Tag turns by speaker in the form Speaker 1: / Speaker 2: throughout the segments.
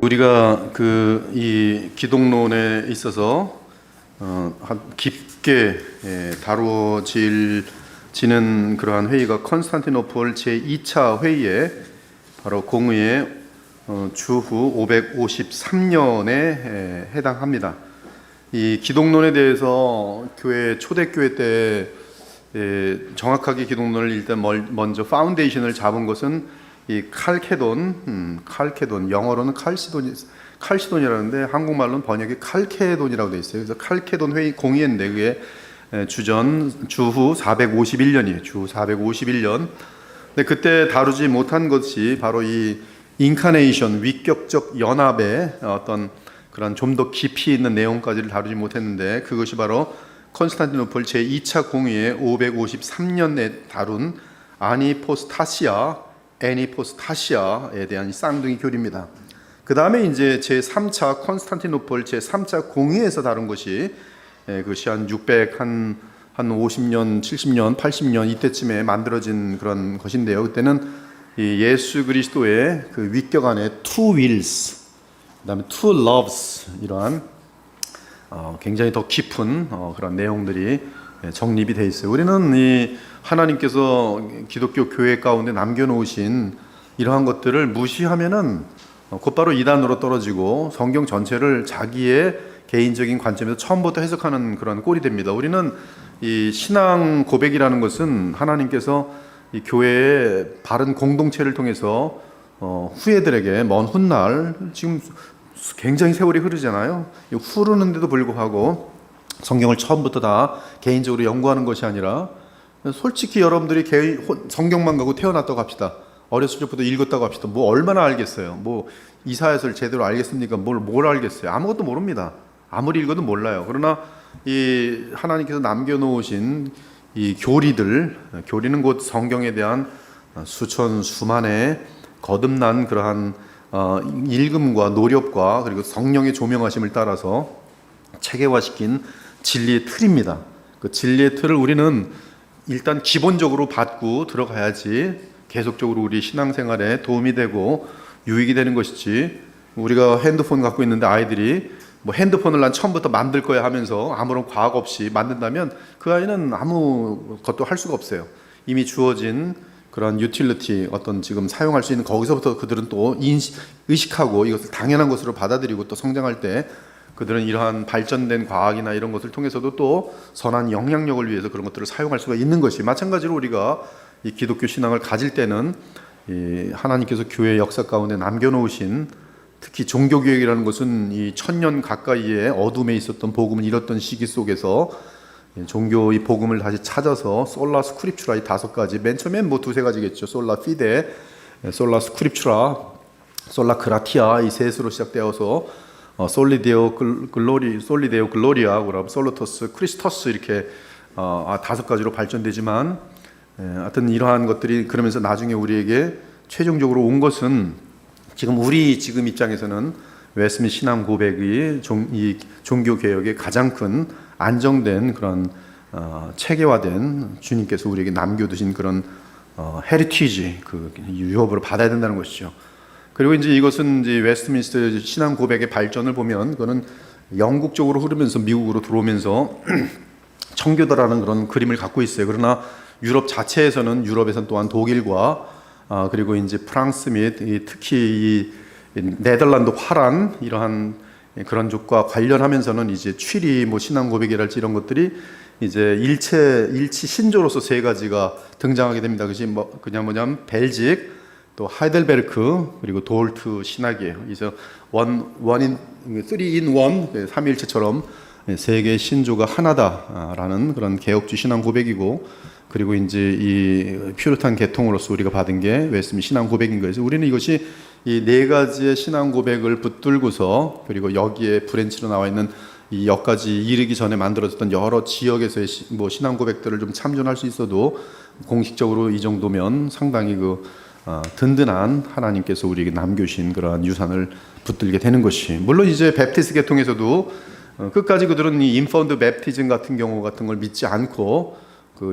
Speaker 1: 우리가 이 기독론에 있어서 깊게 다루어지는 그러한 회의가 컨스탄티노플 제2차 회의에 바로 공의의 주후 553년에 해당합니다. 이 기독론에 대해서 초대교회 때 정확하게 기독론을 일단 먼저 파운데이션을 잡은 것은 이 칼케돈, 영어로는 칼시돈이라는데 한국말로는 번역이 칼케돈이라고 되어 있어요. 그래서 칼케돈 회의 공의인데 그게 주후 451년이에요. 주후 451년. 근데 그때 다루지 못한 것이 바로 이 인카네이션, 위격적 연합의 어떤 그런 좀 더 깊이 있는 내용까지를 다루지 못했는데, 그것이 바로 컨스탄티노플 제2차 공의회 553년에 다룬 애니포스타시아에 대한 쌍둥이 교리입니다. 그 다음에 이제 제3차 컨스탄티노플 제3차 공의회에서 다룬 것이 그것이 한 50년, 70년, 80년 이때쯤에 만들어진 그런 것인데요. 그때는 이 예수 그리스도의 그 위격 안에 two wills, 그다음에 two loves, 이러한 굉장히 더 깊은 그런 내용들이 정립이 돼 있어요. 우리는 이 하나님께서 기독교 교회 가운데 남겨놓으신 이러한 것들을 무시하면은 곧바로 이단으로 떨어지고 성경 전체를 자기의 개인적인 관점에서 처음부터 해석하는 그런 꼴이 됩니다. 우리는 이 신앙 고백이라는 것은 하나님께서 이 교회의 바른 공동체를 통해서 후예들에게 먼 훗날, 지금 굉장히 세월이 흐르잖아요. 흐르는데도 불구하고 성경을 처음부터 다 개인적으로 연구하는 것이 아니라, 솔직히 여러분들이 성경만 가고 태어났다고 합시다. 어렸을 적부터 읽었다고 합시다. 뭐 얼마나 알겠어요? 뭐 이사야서를 제대로 알겠습니까? 뭘 알겠어요? 아무것도 모릅니다. 아무리 읽어도 몰라요. 그러나 이 하나님께서 남겨놓으신 이 교리는 곧 성경에 대한 수만의 거듭난 그러한 읽음과 노력과 그리고 성령의 조명하심을 따라서 체계화시킨 진리의 틀입니다. 그 진리의 틀을 우리는 일단 기본적으로 받고 들어가야지 계속적으로 우리 신앙생활에 도움이 되고 유익이 되는 것이지, 우리가 핸드폰 갖고 있는데 아이들이 뭐 핸드폰을 난 처음부터 만들 거야 하면서 아무런 과학 없이 만든다면 그 아이는 아무것도 할 수가 없어요. 이미 주어진 그런 유틸리티, 어떤 지금 사용할 수 있는, 거기서부터 그들은 또 의식하고 이것을 당연한 것으로 받아들이고 또 성장할 때 그들은 이러한 발전된 과학이나 이런 것을 통해서도 또 선한 영향력을 위해서 그런 것들을 사용할 수가 있는 것이, 마찬가지로 우리가 이 기독교 신앙을 가질 때는 이 하나님께서 교회 역사 가운데 남겨놓으신, 특히 종교개혁이라는 것은 이 1000년 가까이의 어둠에 있었던 복음을 잃었던 시기 속에서 종교의 복음을 다시 찾아서 솔라 스크립추라, 이 5가지, 맨 처음엔 뭐 2-3가지겠죠. 솔라 피데, 솔라 스크립추라, 솔라 그라티아, 이 셋으로 시작되어서 솔리데오 글로리아, 그럼 솔로토스 크리스토스, 이렇게 5가지로 발전되지만, 하여튼 이러한 것들이 그러면서 나중에 우리에게 최종적으로 온 것은 지금 입장에서는 웨스민스터 신앙 고백의 이 종교 개혁의 가장 큰 안정된 그런 체계화된 주님께서 우리에게 남겨두신 그런 헤리티지, 그 유업으로 받아야 된다는 것이죠. 그리고 이제 이것은 이제 웨스트민스터 신앙 고백의 발전을 보면, 그거는 영국 쪽으로 흐르면서 미국으로 들어오면서 청교도라는 그런 그림을 갖고 있어요. 그러나 유럽 자체에서는, 유럽에서는 또한 독일과 그리고 이제 프랑스 및 특히 이 네덜란드 화란, 이러한 그런 쪽과 관련하면서는 이제 취리, 뭐 신앙 고백이랄지 이런 것들이 이제 일치 신조로서 3가지가 등장하게 됩니다. 그것이 뭐냐면 벨직, 또 하이델베르크, 그리고 도르트 신학이에요. 그래서 3in 1, 삼위일체처럼 3개의 신조가 하나다라는 그런 개혁주 신앙 고백이고, 그리고 이제 이 퓨리탄 계통으로서 우리가 받은 게 웨스민스터 신앙 고백인 거예요. 우리는 이것이 이 4가지의 신앙 고백을 붙들고서, 그리고 여기에 브랜치로 나와 있는 이 여기까지 이르기 전에 만들어졌던 여러 지역에서의 뭐 신앙 고백들을 좀 참조할 수 있어도, 공식적으로 이 정도면 상당히 든든한 하나님께서 우리에게 남겨주신 그러한 유산을 붙들게 되는 것이, 물론 이제 베프티스트 계통에서도 끝까지 그들은 이 인파운드 베프티즘 같은 경우 같은 걸 믿지 않고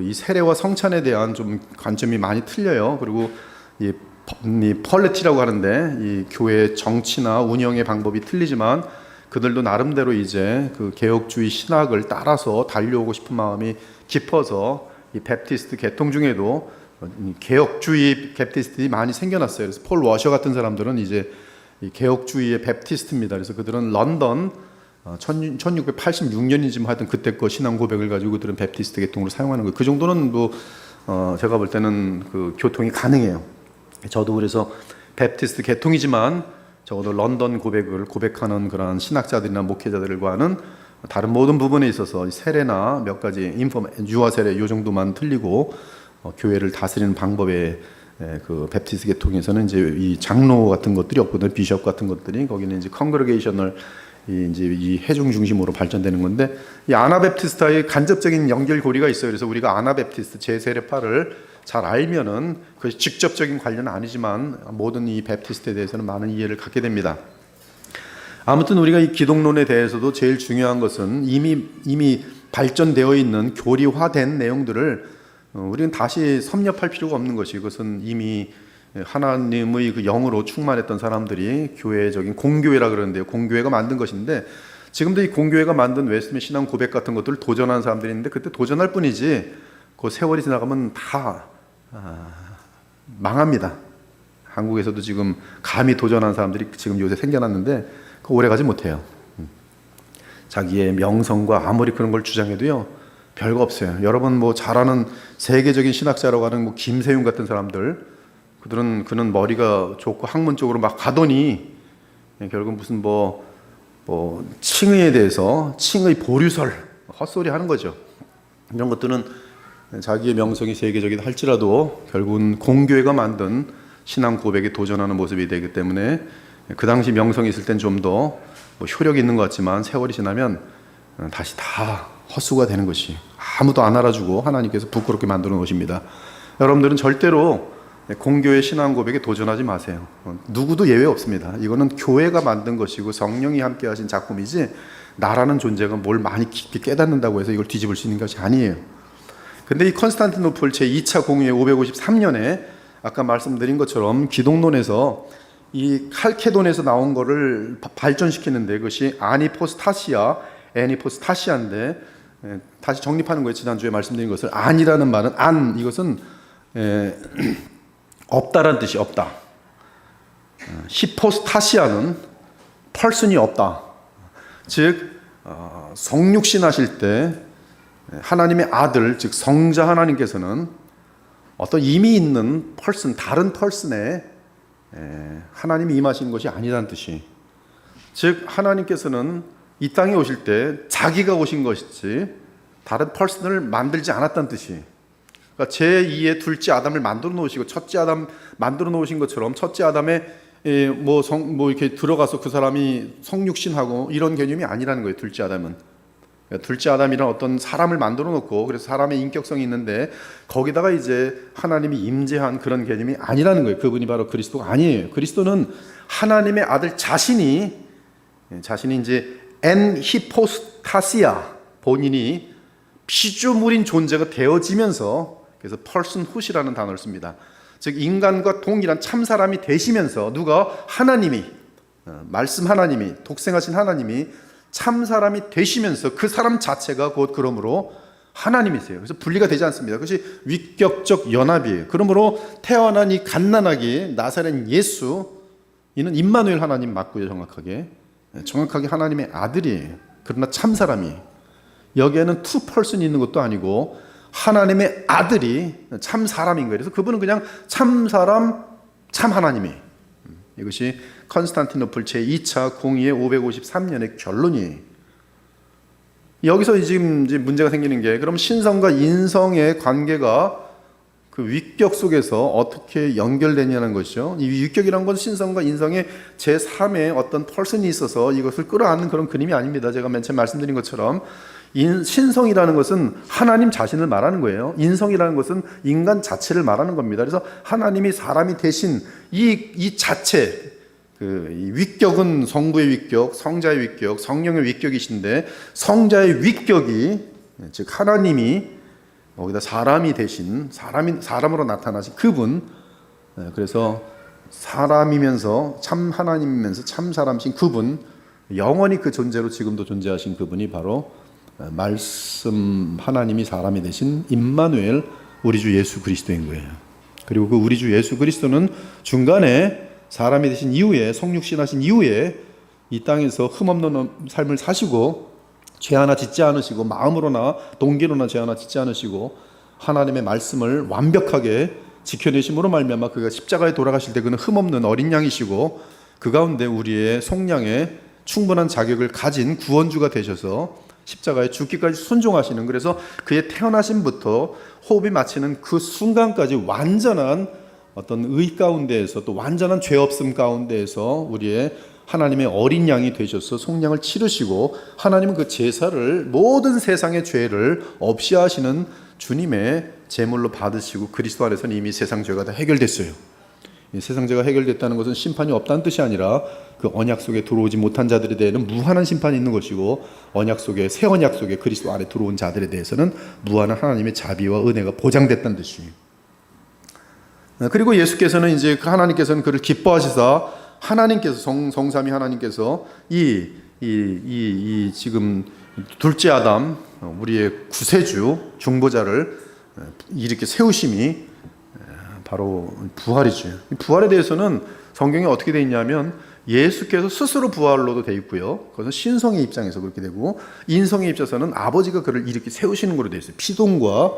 Speaker 1: 이 세례와 성찬에 대한 좀 관점이 많이 틀려요. 그리고 이 이 펄리티라고 하는데 이 교회 정치나 운영의 방법이 틀리지만 그들도 나름대로 이제 그 개혁주의 신학을 따라서 달려오고 싶은 마음이 깊어서 이 베프티스트 계통 중에도 개혁주의 베프티스트들이 많이 생겨났어요. 그래서 폴 워셔 같은 사람들은 이제 이 개혁주의의 베프티스트입니다. 그래서 그들은 런던 1686년인지 하여튼 그때 거 신앙 고백을 가지고 그들은 베프티스트 계통으로 사용하는 거예요. 그 정도는 뭐 제가 볼 때는 그 교통이 가능해요. 저도 그래서 베프티스트 계통이지만 적어도 런던 고백을 고백하는 그런 신학자들이나 목회자들과는 다른 모든 부분에 있어서 세례나 몇 가지 유아 세례 이 정도만 틀리고 교회를 다스리는 방법에 그 베프티스트 계통에서는 이제 이 장로 같은 것들이 없거든요. 비숍 같은 것들이 거기는 이제 컨그레게이셔널 이제 이 회중 중심으로 발전되는 건데 이 아나베프티스트와의 간접적인 연결고리가 있어요. 그래서 우리가 아나베프티스트 제세례파를 잘 알면은 그 직접적인 관련은 아니지만 모든 이 베프티스트에 대해서는 많은 이해를 갖게 됩니다. 아무튼 우리가 이 기독론에 대해서도 제일 중요한 것은 이미 발전되어 있는 교리화된 내용들을 우리는 다시 섭렵할 필요가 없는 것이 이것은 이미 하나님의 그 영으로 충만했던 사람들이 교회적인 공교회라 그러는데요. 공교회가 만든 것인데 지금도 이 공교회가 만든 웨스트민 신앙 고백 같은 것들을 도전하는 사람들이 있는데 그때 도전할 뿐이지 그 세월이 지나가면 다 망합니다. 한국에서도 지금 감히 도전하는 사람들이 지금 요새 생겨났는데 오래 가지 못해요. 자기의 명성과 아무리 그런 걸 주장해도요 별거 없어요. 여러분 뭐 잘 아는 세계적인 신학자라고 하는 뭐 김세윤 같은 사람들 그는 머리가 좋고 학문 쪽으로 막 가더니 결국 무슨 뭐 칭의에 대해서 칭의 보류설 헛소리 하는 거죠. 이런 것들은 자기의 명성이 세계적이다 할지라도 결국은 공교회가 만든 신앙 고백에 도전하는 모습이 되기 때문에 그 당시 명성이 있을 땐 좀 더 효력이 있는 것 같지만 세월이 지나면 다시 다 헛수가 되는 것이 아무도 안 알아주고 하나님께서 부끄럽게 만드는 것입니다. 여러분들은 절대로 공교회 신앙 고백에 도전하지 마세요. 누구도 예외 없습니다. 이거는 교회가 만든 것이고 성령이 함께 하신 작품이지 나라는 존재가 뭘 많이 깊이 깨닫는다고 해서 이걸 뒤집을 수 있는 것이 아니에요. 근데 이 컨스탄티노플 제2차 공의회 553년에 아까 말씀드린 것처럼 기독론에서 이 칼케돈에서 나온 거를 발전시키는데 그것이 애니포스타시아인데 다시 정립하는 거예요. 지난주에 말씀드린 것을 안이라는 말은 이것은 없다라는 뜻이 없다. 히포스타시아는 펄슨이 없다. 즉 성육신 하실 때 하나님의 아들 즉 성자 하나님께서는 어떤 이미 있는 펄슨 다른 펄슨에 하나님이 임하신 것이 아니라는 뜻이 즉 하나님께서는 이 땅에 오실 때 자기가 오신 것이지 다른 펄슨을 만들지 않았다는 뜻이 그러니까 제2의 둘째 아담을 만들어 놓으시고 첫째 아담 만들어 놓으신 것처럼 첫째 아담에 이렇게 들어가서 그 사람이 성육신하고 이런 개념이 아니라는 거예요. 둘째 아담은 그러니까 둘째 아담이란 어떤 사람을 만들어 놓고 그래서 사람의 인격성이 있는데 거기다가 이제 하나님이 임재한 그런 개념이 아니라는 거예요. 그분이 바로 그리스도가 아니에요. 그리스도는 하나님의 아들 자신이 이제 히포스타시아 본인이 피조물인 존재가 되어지면서 그래서 personhood이라는 단어를 씁니다. 즉 인간과 동일한 참사람이 되시면서 누가 하나님이 말씀 하나님이 독생하신 하나님이 참사람이 되시면서 그 사람 자체가 곧 그러므로 하나님이세요. 그래서 분리가 되지 않습니다. 그것이 위격적 연합이에요. 그러므로 태어난 이 갓난아기 나사렛 예수 이는 임마누엘 하나님 맞고요. 정확하게 하나님의 아들이에요. 그러나 참사람이 여기에는 투 펄슨이 있는 것도 아니고 하나님의 아들이 참 사람인 거예요. 그래서 그분은 그냥 참 사람, 참 하나님이. 이것이 컨스탄티노플 제2차 공의회 553년의 결론이에요. 여기서 지금 이제 문제가 생기는 게 그럼 신성과 인성의 관계가 그 위격 속에서 어떻게 연결되냐는 것이죠. 이 위격이란 건 신성과 인성의 제3의 어떤 펄슨이 있어서 이것을 끌어안는 그런 그림이 아닙니다. 제가 맨 처음 말씀드린 것처럼 신성이라는 것은 하나님 자신을 말하는 거예요. 인성이라는 것은 인간 자체를 말하는 겁니다. 그래서 하나님이 사람이 되신 이 자체, 이 위격은 성부의 위격, 성자의 위격, 성령의 위격이신데 성자의 위격이 즉 하나님이 거기다 사람이 되신 사람으로 나타나신 그분. 그래서 사람이면서 참 하나님이면서 참 사람이신 그분, 영원히 그 존재로 지금도 존재하신 그분이 바로 말씀 하나님이 사람이 되신 임마누엘 우리 주 예수 그리스도인 거예요. 그리고 그 우리 주 예수 그리스도는 중간에 사람이 되신 이후에, 성육신하신 이후에 이 땅에서 흠없는 삶을 사시고 죄 하나 짓지 않으시고, 마음으로나 동기로나 죄 하나 짓지 않으시고 하나님의 말씀을 완벽하게 지켜내심으로 말미암아 그가 십자가에 돌아가실 때 그는 흠없는 어린 양이시고, 그 가운데 우리의 속량에 충분한 자격을 가진 구원주가 되셔서 십자가에 죽기까지 순종하시는, 그래서 그의 태어나심부터 호흡이 마치는 그 순간까지 완전한 어떤 의 가운데에서, 또 완전한 죄 없음 가운데에서 우리의 하나님의 어린 양이 되셔서 속량을 치르시고, 하나님은 그 제사를 모든 세상의 죄를 없이 하시는 주님의 제물로 받으시고, 그리스도 안에서는 이미 세상 죄가 다 해결됐어요. 세상 죄가 해결됐다는 것은 심판이 없다는 뜻이 아니라 그 언약 속에 들어오지 못한 자들에 대해서는 무한한 심판이 있는 것이고, 언약 속에, 새 언약 속에 그리스도 안에 들어온 자들에 대해서는 무한한 하나님의 자비와 은혜가 보장됐다는 뜻이에요. 그리고 예수께서는 이제 그 하나님께서는 그를 기뻐하시사, 하나님께서 성삼위 하나님께서 이 지금 둘째 아담, 우리의 구세주 중보자를 이렇게 세우심이 바로 부활이죠. 부활에 대해서는 성경에 어떻게 되어 있냐면, 예수께서 스스로 부활로도 되어 있고요, 그것은 신성의 입장에서 그렇게 되고, 인성의 입장에서는 아버지가 그를 이렇게 세우시는 걸로 되어 있어요. 피동과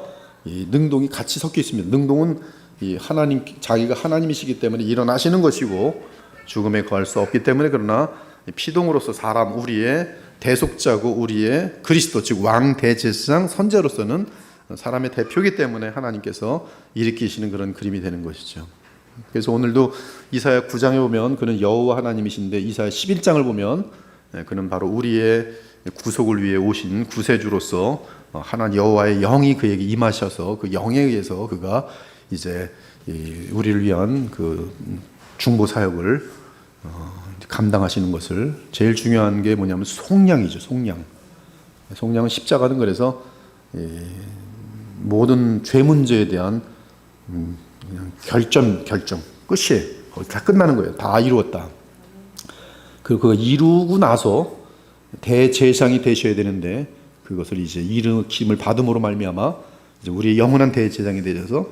Speaker 1: 이 능동이 같이 섞여 있습니다. 능동은 이 하나님, 자기가 하나님이시기 때문에 일어나시는 것이고, 죽음에 거할 수 없기 때문에, 그러나 피동으로서 사람, 우리의 대속자고 우리의 그리스도, 즉 왕 대제사장 선제로서는 사람의 대표이기 때문에 하나님께서 일으키시는 그런 그림이 되는 것이죠. 그래서 오늘도 이사야 9장에 보면 그는 여호와 하나님이신데, 이사야 11장을 보면 그는 바로 우리의 구속을 위해 오신 구세주로서 하나님 여호와의 영이 그에게 임하셔서 그 영에 의해서 그가 이제 우리를 위한 그 중보 사역을 감당하시는 것을, 제일 중요한 게 뭐냐면 속량이죠. 속량은 십자가는 그래서 모든 죄 문제에 대한 그냥 결정 끝이에요. 거기 다 끝나는 거예요. 다 이루었다. 그거 이루고 나서 대제사장이 되셔야 되는데, 그것을 이제 일으킴을 받음으로 말미암아 이제 우리의 영원한 대제사장이 되셔서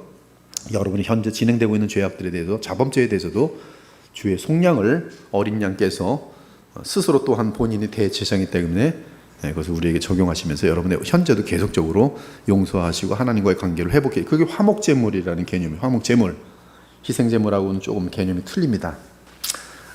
Speaker 1: 여러분이 현재 진행되고 있는 죄악들에 대해서, 자범죄에 대해서도 주의 속량을 어린 양께서 스스로 또한 본인이 대제사장이기 때문에 그것을 우리에게 적용하시면서 여러분의 현재도 계속적으로 용서하시고 하나님과의 관계를 회복해. 그게 화목제물이라는 개념이에요. 화목제물, 희생제물하고는 조금 개념이 틀립니다.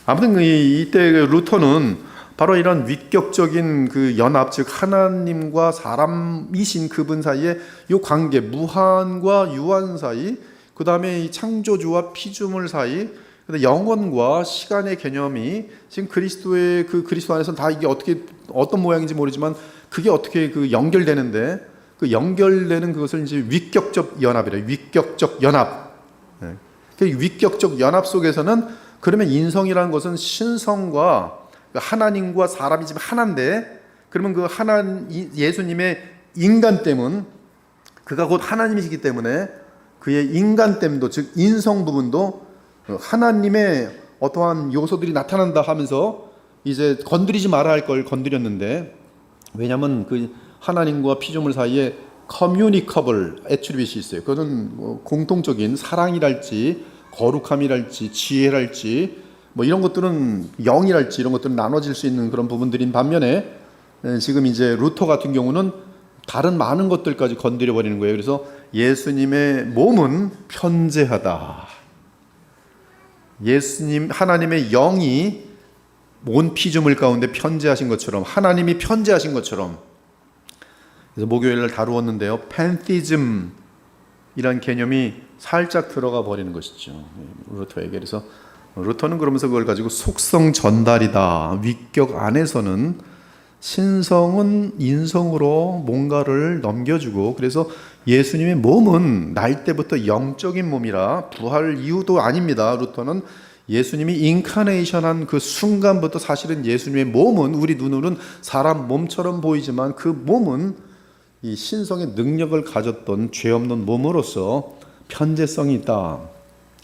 Speaker 1: 아무튼 이때 루터는 바로 이런 위격적인 그 연합, 즉 하나님과 사람이신 그분 사이의 이 관계, 무한과 유한 사이, 그 다음에 이 창조주와 피조물 사이, 영원과 시간의 개념이 지금 그리스도의 그 그리스도 안에서는 다 이게 어떻게, 어떤 모양인지 모르지만 그게 어떻게 그 연결되는데, 그 연결되는 그것을 이제 위격적 연합이래요. 위격적 연합. 그 위격적 연합 속에서는, 그러면 인성이라는 것은 신성과 하나님과 사람이 지금 하나인데, 그러면 그 예수님의 인간됨은, 그가 곧 하나님이시기 때문에 그의 인간됨도, 즉 인성 부분도 하나님의 어떠한 요소들이 나타난다 하면서 이제 건드리지 말아야 할 걸 건드렸는데, 왜냐하면 그 하나님과 피조물 사이에 커뮤니커블 애트리빗이 있어요. 그것은 뭐 공통적인 사랑이랄지 거룩함이랄지 지혜랄지 뭐 이런 것들은, 영이랄지 이런 것들은 나눠질 수 있는 그런 부분들인 반면에, 지금 이제 루터 같은 경우는 다른 많은 것들까지 건드려 버리는 거예요. 그래서 예수님의 몸은 편재하다. 예수님, 하나님의 영이 온 피조물 가운데 편재하신 것처럼, 하나님이 편재하신 것처럼. 그래서 목요일을 다루었는데요, 팬티즘이란 개념이 살짝 들어가 버리는 것이죠, 루터에게. 그래서 루터는 그러면서 그걸 가지고 속성 전달이다. 위격 안에서는 신성은 인성으로 뭔가를 넘겨주고, 그래서 예수님의 몸은 날 때부터 영적인 몸이라 부활 이후도 아닙니다. 루터는 예수님이 인카네이션한 그 순간부터 사실은 예수님의 몸은 우리 눈으로는 사람 몸처럼 보이지만 그 몸은 이 신성의 능력을 가졌던 죄 없는 몸으로서 편재성이 있다.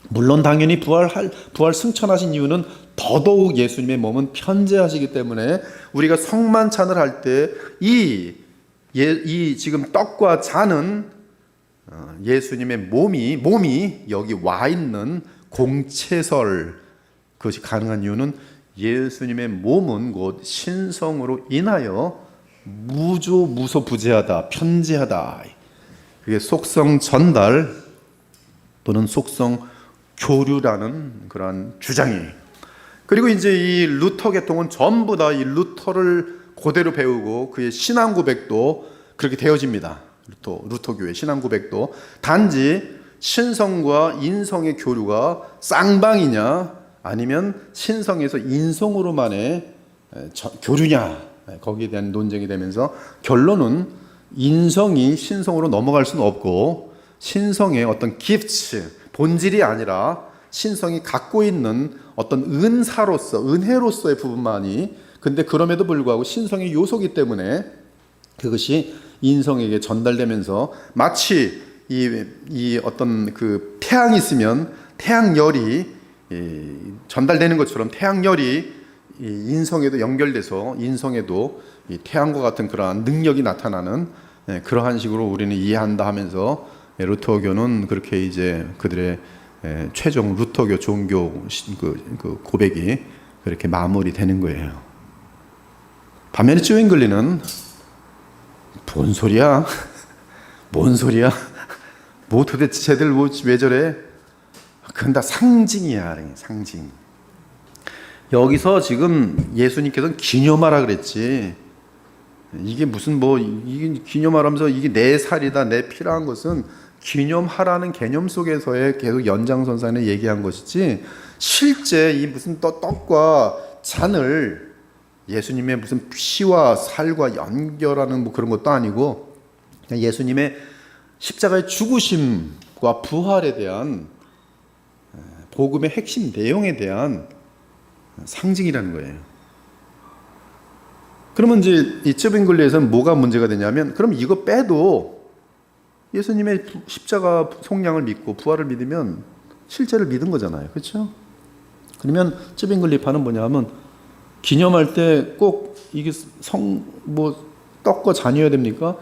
Speaker 1: 물론 당연히 부활 승천하신 이유는 더더욱 예수님의 몸은 편재하시기 때문에 우리가 성만찬을 할 때 이 지금 떡과 잔은 예수님의 몸이 여기 와 있는 공채설, 그것이 가능한 이유는 예수님의 몸은 곧 신성으로 인하여 무소부재하다, 편재하다. 그게 속성 전달 또는 속성 교류라는 그러한 주장이에요. 그리고 이제 이 루터 계통은 전부 다 이 루터를 그대로 배우고 그의 신앙 고백도 그렇게 되어집니다. 루터 교회 신앙 고백도 단지 신성과 인성의 교류가 쌍방이냐 아니면 신성에서 인성으로만의 교류냐, 거기에 대한 논쟁이 되면서 결론은 인성이 신성으로 넘어갈 수는 없고 신성의 어떤 gifts, 본질이 아니라 신성이 갖고 있는 어떤 은혜로서의 부분만이, 근데 그럼에도 불구하고 신성의 요소이기 때문에 그것이 인성에게 전달되면서 마치 이 어떤 그 태양이 있으면 태양열이 전달되는 것처럼 태양열이 인성에도 연결돼서 인성에도 이 태양과 같은 그러한 능력이 나타나는 그러한 식으로 우리는 이해한다 하면서 루터교는 그렇게 이제 그들의 최종 루터교 종교 그 고백이 그렇게 마무리되는 거예요. 반면에 쯔윙글리는 뭔 소리야? 뭔 소리야? 뭐 도대체 쟤들 왜 저래? 그건 다 상징이야, 상징. 여기서 지금 예수님께서는 기념하라 그랬지. 이게 무슨 이게 기념하라면서 이게 내 살이다, 내 피라는 것은 기념하라는 개념 속에서의 계속 연장선상에 얘기한 것이지, 실제 이 무슨 떡과 잔을 예수님의 무슨 피와 살과 연결하는 뭐 그런 것도 아니고, 그냥 예수님의 십자가의 죽으심과 부활에 대한 복음의 핵심 내용에 대한 상징이라는 거예요. 그러면 이제 이 쯔빙글리에서는 뭐가 문제가 되냐면, 그럼 이거 빼도 예수님의 십자가 속량을 믿고 부활을 믿으면 실제를 믿은 거잖아요. 그렇죠? 그러면 쯔빙글리파는 뭐냐면, 기념할 때 꼭 이게 떡과 잔이어야 됩니까?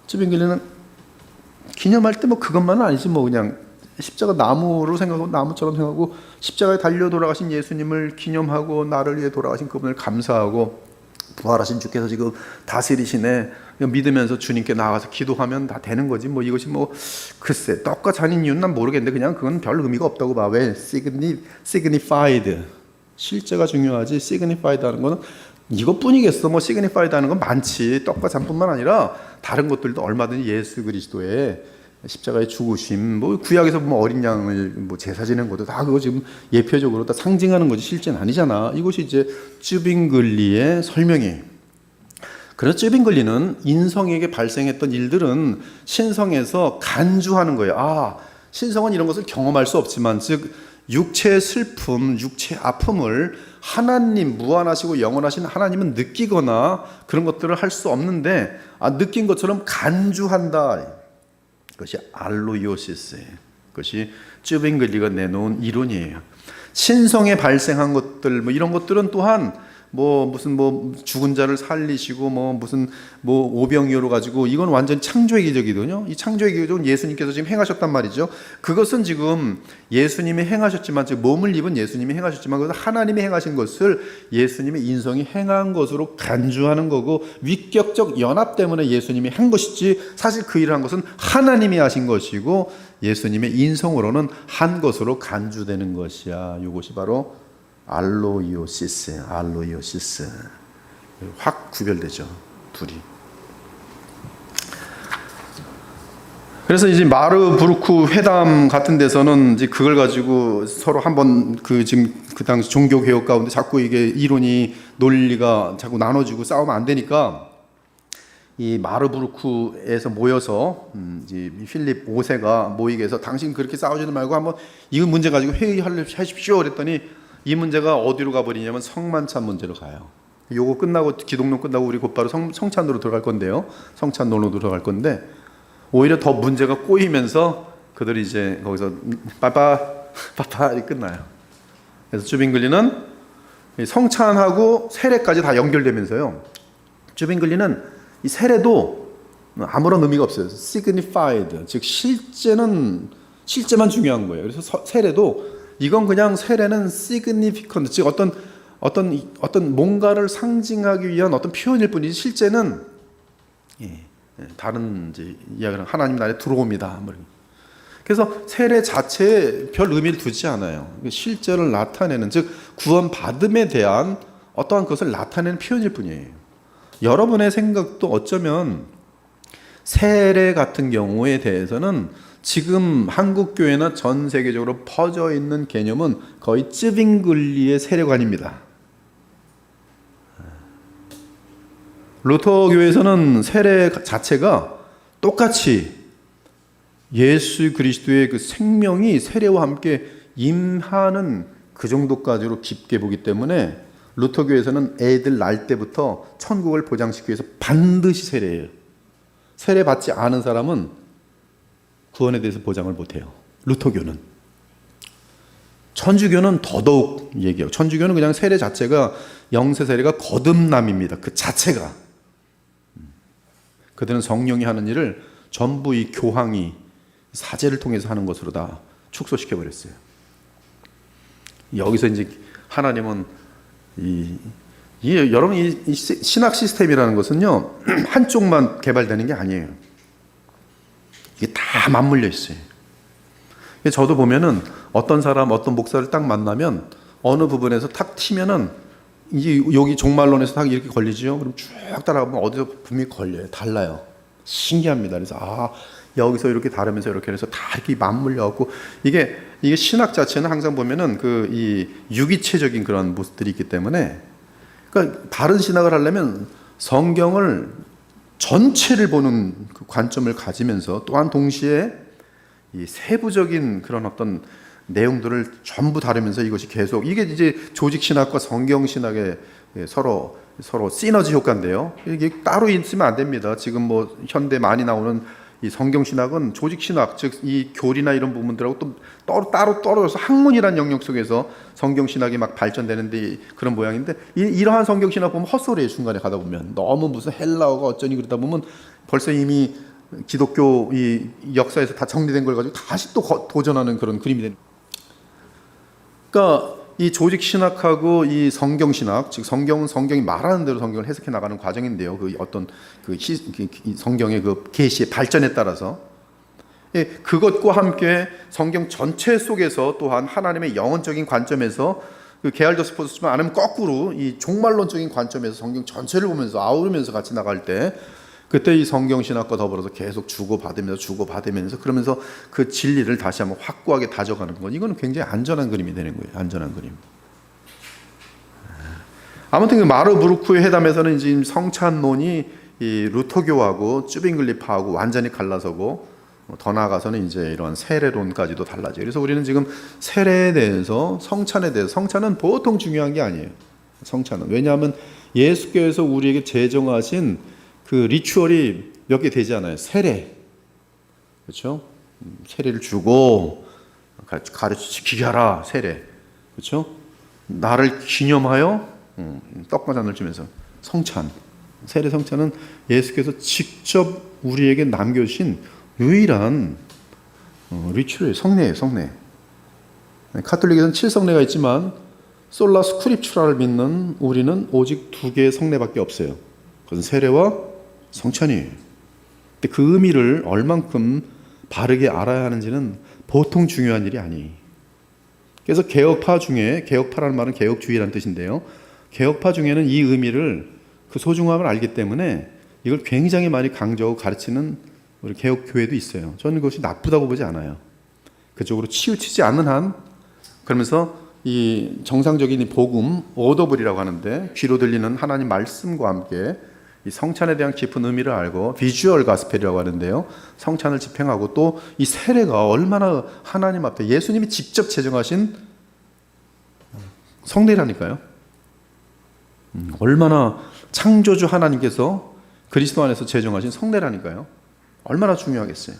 Speaker 1: 쯔빙글리는 기념할 때 뭐 그것만은 아니지, 뭐 그냥 십자가 나무로 생각하고 나무처럼 생각하고 십자가에 달려 돌아가신 예수님을 기념하고 나를 위해 돌아가신 그분을 감사하고 부활하신 주께서 지금 다스리시네 믿으면서 주님께 나가서 기도하면 다 되는 거지. 뭐 이것이 뭐 글쎄 떡과 잔인 이유는 난 모르겠는데 그냥 그건 별 의미가 없다고 봐. 왜? signified, 실제가 중요하지. signified 하는 거는 이것뿐이겠어. 뭐 signified 하는 건 많지. 떡과 잔뿐만 아니라 다른 것들도 얼마든지 예수 그리스도의 십자가의 죽으심, 뭐 구약에서 보면 어린 양을 뭐 제사 지내는 것도 다 그거 지금 예표적으로 다 상징하는 거지 실제는 아니잖아. 이것이 이제 쯔빙글리의 설명이에요. 그래서 쯔빙글리는 인성에게 발생했던 일들은 신성에서 간주하는 거예요. 아, 신성은 이런 것을 경험할 수 없지만, 즉 육체의 슬픔, 육체의 아픔을 하나님, 무한하시고 영원하신 하나님은 느끼거나 그런 것들을 할 수 없는데, 느낀 것처럼 간주한다. 그것이 알로이오시스예요. 그것이 쯔빙글리가 내놓은 이론이에요. 신성에 발생한 것들, 뭐 이런 것들은 또한 무슨 죽은 자를 살리시고 무슨 오병이어로 가지고 이건 완전 창조의 기적이거든요. 이 창조의 기적은 예수님께서 지금 행하셨단 말이죠. 그것은 지금 예수님이 행하셨지만, 즉 몸을 입은 예수님이 행하셨지만, 그것은 하나님이 행하신 것을 예수님의 인성이 행한 것으로 간주하는 거고, 위격적 연합 때문에 예수님이 한 것이지 사실 그 일을 한 것은 하나님이 하신 것이고 예수님의 인성으로는 한 것으로 간주되는 것이야. 이것이 바로 알로이오시스. 확 구별되죠, 둘이. 그래서 이제 마르부르크 회담 같은 데서는 이제 그걸 가지고 서로 한번 지금 그 당시 종교 개혁 가운데 자꾸 이게 이론이 논리가 자꾸 나눠지고 싸우면 안 되니까 이 마르부르크에서 모여서 이제 필립 5세가 모이게 해서 당신 그렇게 싸우지도 말고 한번 이 문제 가지고 회의하십시오 그랬더니 이 문제가 어디로 가버리냐면 성만찬 문제로 가요. 요거 끝나고 기독론 끝나고 우리 곧바로 성찬으로 들어갈 건데요. 성찬론으로 들어갈 건데 오히려 더 문제가 꼬이면서 그들이 이제 거기서 빠빠 파파이 끝나요. 그래서 주빙글리는 성찬하고 세례까지 다 연결되면서요. 주빙글리는 이 세례도 아무런 의미가 없어요. signified, 즉 실제만 중요한 거예요. 그래서 세례도 이건 그냥 세례는 significant, 즉 어떤 뭔가를 상징하기 위한 어떤 표현일 뿐이지 실제는 다른 이제 이야기는 하나님 나라에 들어옵니다. 그래서 세례 자체에 별 의미를 두지 않아요. 실제를 나타내는, 즉 구원받음에 대한 어떠한 것을 나타내는 표현일 뿐이에요. 여러분의 생각도 어쩌면 세례 같은 경우에 대해서는 지금 한국 교회나 전 세계적으로 퍼져 있는 개념은 거의 쯔빙글리의 세례관입니다. 루터 교회에서는 세례 자체가 똑같이 예수 그리스도의 그 생명이 세례와 함께 임하는 그 정도까지로 깊게 보기 때문에 루터 교회에서는 애들 날 때부터 천국을 보장시키기 위해서 반드시 세례예요. 세례 받지 않은 사람은 구원에 대해서 보장을 못해요. 루터교는. 천주교는 더더욱 얘기해요. 천주교는 그냥 세례 자체가, 영세 세례가 거듭남입니다. 그 자체가. 그들은 성령이 하는 일을 전부 이 교황이 사제를 통해서 하는 것으로 다 축소시켜 버렸어요. 여기서 이제 하나님은 여러분 이 신학 시스템이라는 것은요 한쪽만 개발되는 게 아니에요. 이게 다 맞물려 있어요. 저도 보면은 어떤 사람, 어떤 목사를 딱 만나면 어느 부분에서 탁 튀면은 이제 여기 종말론에서 딱 이렇게 걸리죠. 그럼 쭉 따라가면 어디서 분명히 걸려요. 달라요. 신기합니다. 그래서 여기서 이렇게 다르면서 이렇게 해서 다 이렇게 맞물려 갖고 이게 신학 자체는 항상 보면은 이 유기체적인 그런 모습들이 있기 때문에, 그러니까 바른 신학을 하려면 성경을 전체를 보는 그 관점을 가지면서 또한 동시에 이 세부적인 그런 어떤 내용들을 전부 다루면서 이것이 계속, 이게 이제 조직 신학과 성경 신학의 서로 시너지 효과인데요. 이게 따로 있으면 안 됩니다. 지금 뭐 현대 많이 나오는 이 성경 신학은 조직 신학, 즉 이 교리나 이런 부분들하고 또 따로 떨어져서 학문이라는 영역 속에서 성경 신학이 막 발전되는데 그런 모양인데, 이러한 성경 신학 보면 헛소리예요. 중간에 가다 보면 너무 무슨 헬라어가 어쩌니 그러다 보면 벌써 이미 기독교 이 역사에서 다 정리된 걸 가지고 다시 또 도전하는 그런 그림이 되는. 그러니까 이 조직 신학하고 이 성경 신학, 즉 성경은 성경이 말하는 대로 성경을 해석해 나가는 과정인데요. 그 어떤 성경의 그 계시의 발전에 따라서 그것과 함께 성경 전체 속에서 또한 하나님의 영혼적인 관점에서 그 게알더스포스만 안 하면 거꾸로 이 종말론적인 관점에서 성경 전체를 보면서 아우르면서 같이 나갈 때, 그때 이 성경 신학과 더불어서 계속 주고받으면서 그러면서 그 진리를 다시 한번 확고하게 다져가는 것, 이거는 굉장히 안전한 그림이 되는 거예요. 안전한 그림. 아무튼 그 마르부르크의 회담에서는 이제 성찬론이 이 루터교하고 쯔빙글리파하고 완전히 갈라서고, 더 나아가서는 이제 이러한 세례론까지도 달라져요. 그래서 우리는 지금 세례에 대해서, 성찬에 대해서, 성찬은 보통 중요한 게 아니에요. 성찬은. 왜냐하면 예수께서 우리에게 제정하신 그 리추얼이 몇 개 되지 않아요. 세례, 그렇죠? 세례를 주고 가르쳐 지키게 하라. 세례, 그렇죠? 나를 기념하여 떡과 잔을 주면서 성찬, 세례 성찬은 예수께서 직접 우리에게 남겨주신 유일한 리추얼, 성례예요. 성례. 카톨릭에서는 7성례가 있지만 솔라 스크립추라를 믿는 우리는 오직 2개의 성례밖에 없어요. 그것은 세례와 성찬이에요. 근데 그 의미를 얼만큼 바르게 알아야 하는지는 보통 중요한 일이 아니에요. 그래서 개혁파 중에, 개혁파라는 말은 개혁주의라는 뜻인데요, 개혁파 중에는 이 의미를, 그 소중함을 알기 때문에 이걸 굉장히 많이 강조하고 가르치는 우리 개혁교회도 있어요. 저는 그것이 나쁘다고 보지 않아요. 그쪽으로 치우치지 않는 한. 그러면서 이 정상적인 이 복음, 오더블이라고 하는데, 귀로 들리는 하나님 말씀과 함께 이 성찬에 대한 깊은 의미를 알고, 비주얼 가스펠이라고 하는데요, 성찬을 집행하고, 또 이 세례가 얼마나 하나님 앞에 예수님이 직접 제정하신 성례라니까요. 얼마나 창조주 하나님께서 그리스도 안에서 제정하신 성례라니까요. 얼마나 중요하겠어요.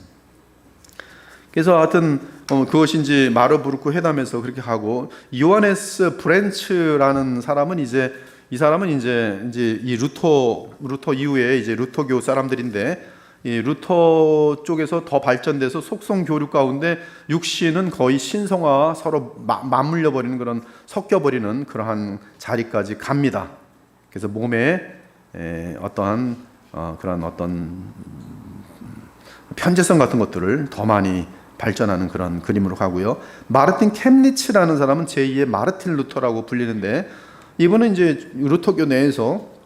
Speaker 1: 그래서 하여튼 그것이 이제 마르부르크 회담에서 그렇게 하고, 요하네스 브렌츠라는 사람은 이 사람은 이제 이 루터 이후에 이제 루터교 사람들인데, 이 루터 쪽에서 더 발전돼서 속성 교류 가운데 육신은 거의 신성화 서로 맞물려 버리는 그런 섞여 버리는 그러한 자리까지 갑니다. 그래서 몸에 어떠한 그런 어떤 편재성 같은 것들을 더 많이 발전하는 그런 그림으로 가고요. 마르틴 캠니츠라는 사람은 제2의 마르틴 루터라고 불리는데, 이분은 이제 루터교 내에서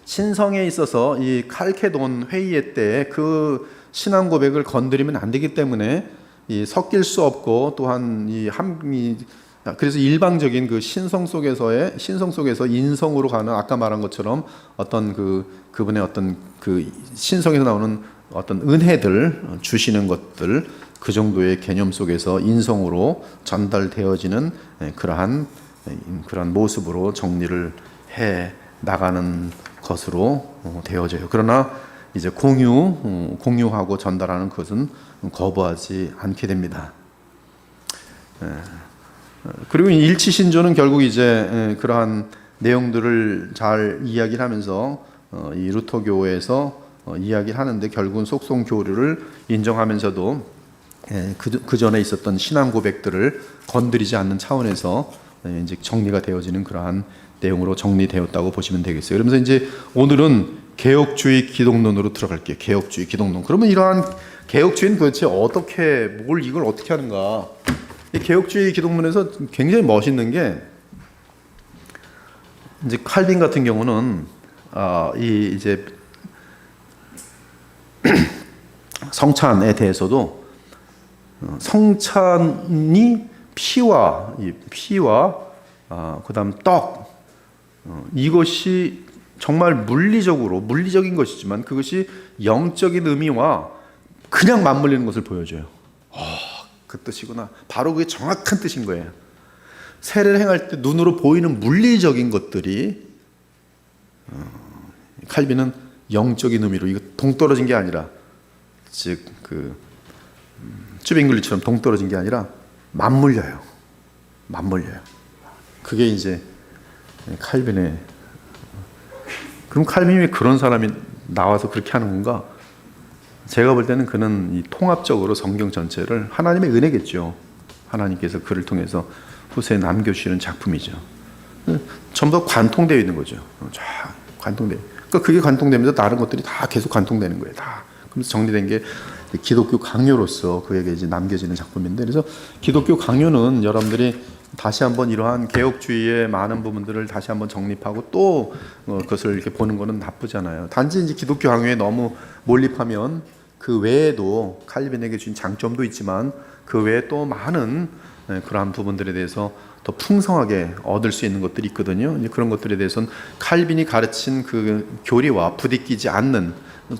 Speaker 1: 신성에 있어서 이 칼케돈 회의회 때 그 신앙 고백을 건드리면 안 되기 때문에 섞일 수 없고, 또한 그래서 일방적인 그 신성 속에서 인성으로 가는, 아까 말한 것처럼 어떤 그분의 어떤 그 신성에서 나오는 어떤 은혜들 주시는 것들, 그 정도의 개념 속에서 인성으로 전달되어지는 그러한 모습으로 정리를 해 나가는 것으로 되어져요. 그러나 이제 공유하고 전달하는 것은 거부하지 않게 됩니다. 그리고 일치신조는 결국 이제 그러한 내용들을 잘 이야기를 하면서 이 루터교에서 이야기를 하는데, 결국은 속성 교류를 인정하면서도 그 전에 있었던 신앙 고백들을 건드리지 않는 차원에서 이제 정리가 되어지는 그러한 내용으로 정리되었다고 보시면 되겠어요. 그러면서 이제 오늘은 개혁주의 기독론으로 들어갈게요. 개혁주의 기독론. 그러면 이러한 개혁주의는 도대체 이걸 어떻게 하는가? 이 개혁주의 기독론에서 굉장히 멋있는 게, 이제 칼빈 같은 경우는 이제 성찬에 대해서도 성찬이 피와 그다음 떡, 이것이 정말 물리적인 것이지만 그것이 영적인 의미와 그냥 맞물리는 것을 보여줘요. 그 뜻이구나. 바로 그게 정확한 뜻인 거예요. 세례를 행할 때 눈으로 보이는 물리적인 것들이 칼빈은 영적인 의미로, 이거 동떨어진 게 아니라, 즉 쭈빙글리처럼 동떨어진 게 아니라 맞물려요. 그게 이제 칼빈의. 그럼 칼빈이 왜 그런 사람이 나와서 그렇게 하는 건가? 제가 볼 때는 그는 이 통합적으로 성경 전체를, 하나님의 은혜겠죠. 하나님께서 그를 통해서 후세에 남겨주시는 작품이죠. 전부 다 관통되어 있는 거죠. 쫙 관통돼. 그러니까 그게 관통되면서 다른 것들이 다 계속 관통되는 거예요. 다. 그래서 정리된 게 기독교 강요로서 그에게 이제 남겨지는 작품인데, 그래서 기독교 강요는 여러분들이 다시 한번 이러한 개혁주의의 많은 부분들을 다시 한번 정립하고 또 그것을 이렇게 보는 것은 나쁘잖아요. 단지 이제 기독교 강요에 너무 몰입하면 그 외에도 칼빈에게 주신 장점도 있지만 그 외에 또 많은 그러한 부분들에 대해서 더 풍성하게 얻을 수 있는 것들이 있거든요. 그런 것들에 대해서는 칼빈이 가르친 그 교리와 부딪히지 않는,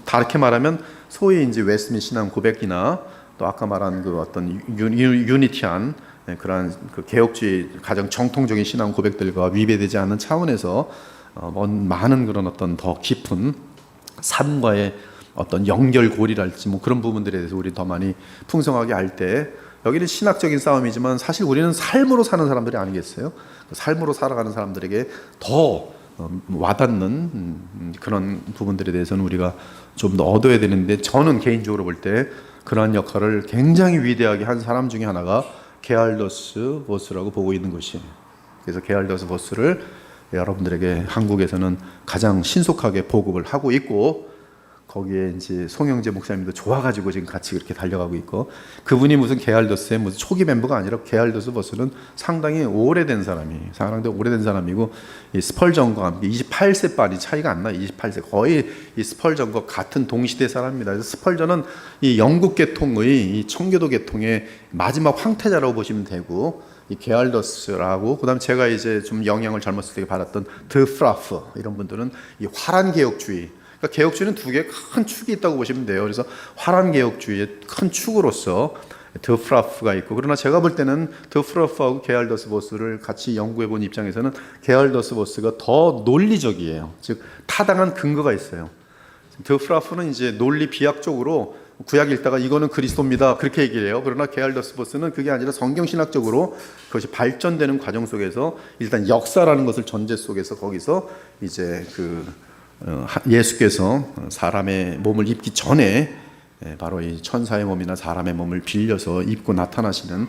Speaker 1: 다르게 말하면 소위 이제 웨스민 신앙 고백이나 또 아까 말한 그 어떤 유니티한 그러한 그 개혁주의 가장 정통적인 신앙 고백들과 위배되지 않는 차원에서 많은 그런 어떤 더 깊은 삶과의 어떤 연결고리랄지 뭐 그런 부분들에 대해서 우리 더 많이 풍성하게 알 때, 여기는 신학적인 싸움이지만 사실 우리는 삶으로 사는 사람들이 아니겠어요? 삶으로 살아가는 사람들에게 더 와닿는 그런 부분들에 대해서는 우리가 좀 더 얻어야 되는데, 저는 개인적으로 볼 때 그러한 역할을 굉장히 위대하게 한 사람 중에 하나가 게알더스 보스라고 보고 있는 것이에요. 그래서 게알더스 보스를 여러분들에게 한국에서는 가장 신속하게 보급을 하고 있고, 거기에 이제 송영재 목사님도 좋아가지고 지금 같이 그렇게 달려가고 있고, 그분이 무슨 게알더스의 무슨 초기 멤버가 아니라 게알더스 보스는 상당히 오래된 사람이고, 이 스펄전과 함께 28세빨이 차이가 안 나요. 28세 거의 이 스펄전과 같은 동시대 사람입니다. 그래서 스펄전은 이 영국 계통의 이 청교도 계통의 마지막 황태자라고 보시면 되고, 이 게알더스라고, 그다음 제가 이제 좀 영향을 젊었을 때 받았던 드프라프, 이런 분들은 이 화란 개혁주의. 그러니까 개혁주의는 두 개의 큰 축이 있다고 보시면 돼요. 그래서 화란 개혁주의의 큰 축으로서 드프라프가 있고, 그러나 제가 볼 때는 드프라프하고 게알더스 보스를 같이 연구해 본 입장에서는 게알더스 보스가 더 논리적이에요. 즉 타당한 근거가 있어요. 드프라프는 이제 논리 비약적으로 구약 읽다가 이거는 그리스도입니다 그렇게 얘기를 해요. 그러나 게알더스버스는 그게 아니라 성경신학적으로 그것이 발전되는 과정 속에서 일단 역사라는 것을 전제 속에서 거기서 이제 예수께서 사람의 몸을 입기 전에 바로 이 천사의 몸이나 사람의 몸을 빌려서 입고 나타나시는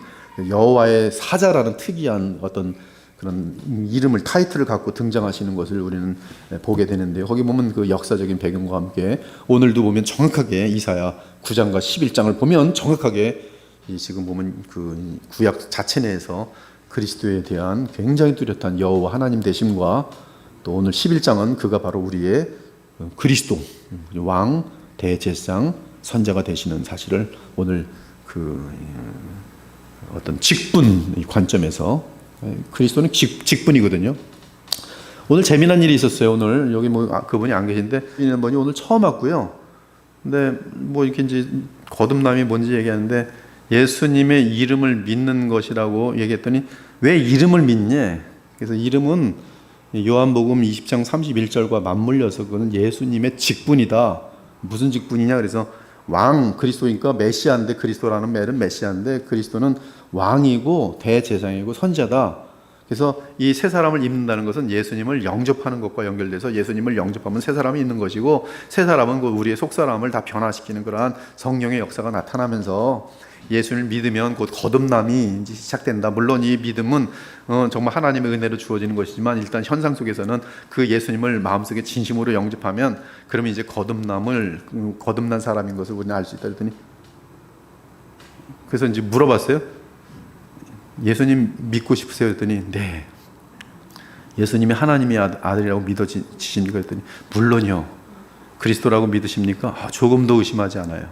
Speaker 1: 여호와의 사자라는 특이한 어떤 그런 이름을 타이틀을 갖고 등장하시는 것을 우리는 보게 되는데요. 거기 보면 그 역사적인 배경과 함께 오늘도 보면 정확하게 이사야 9장과 11장을 보면 정확하게 지금 보면 그 구약 자체 내에서 그리스도에 대한 굉장히 뚜렷한 여호와 하나님 되심과 또 오늘 11장은 그가 바로 우리의 그리스도 왕 대제사장 선자가 되시는 사실을 오늘 그 어떤 직분 관점에서 그리스도는 직분이거든요. 오늘 재미난 일이 있었어요. 오늘 여기 그분이 안 계신데 있는 분이 오늘 처음 왔고요. 근데 이렇게 이제 거듭남이 뭔지 얘기하는데 예수님의 이름을 믿는 것이라고 얘기했더니 왜 이름을 믿냐? 그래서 이름은 요한복음 20장 31절과 맞물려서 그거는 예수님의 직분이다. 무슨 직분이냐? 그래서 왕 그리스도니까 메시아인데 그리스도라는 말은 메시아인데 그리스도는 왕이고 대제사장이고 선자다. 그래서 이 세 사람을 입는다는 것은 예수님을 영접하는 것과 연결돼서 예수님을 영접하면 세 사람이 있는 것이고 세 사람은 우리의 속사람을 다 변화시키는 그러한 성령의 역사가 나타나면서 예수를 믿으면 곧 거듭남이 이제 시작된다. 물론 이 믿음은 정말 하나님의 은혜로 주어지는 것이지만 일단 현상 속에서는 그 예수님을 마음속에 진심으로 영접하면 그러면 이제 거듭난 사람인 것을 우리는 알 수 있다 그랬더니 그래서 이제 물어봤어요. 예수님 믿고 싶으세요? 그랬더니 네. 예수님이 하나님의 아들이라고 믿어지십니까? 그랬더니 물론요. 그리스도라고 믿으십니까? 조금도 의심하지 않아요.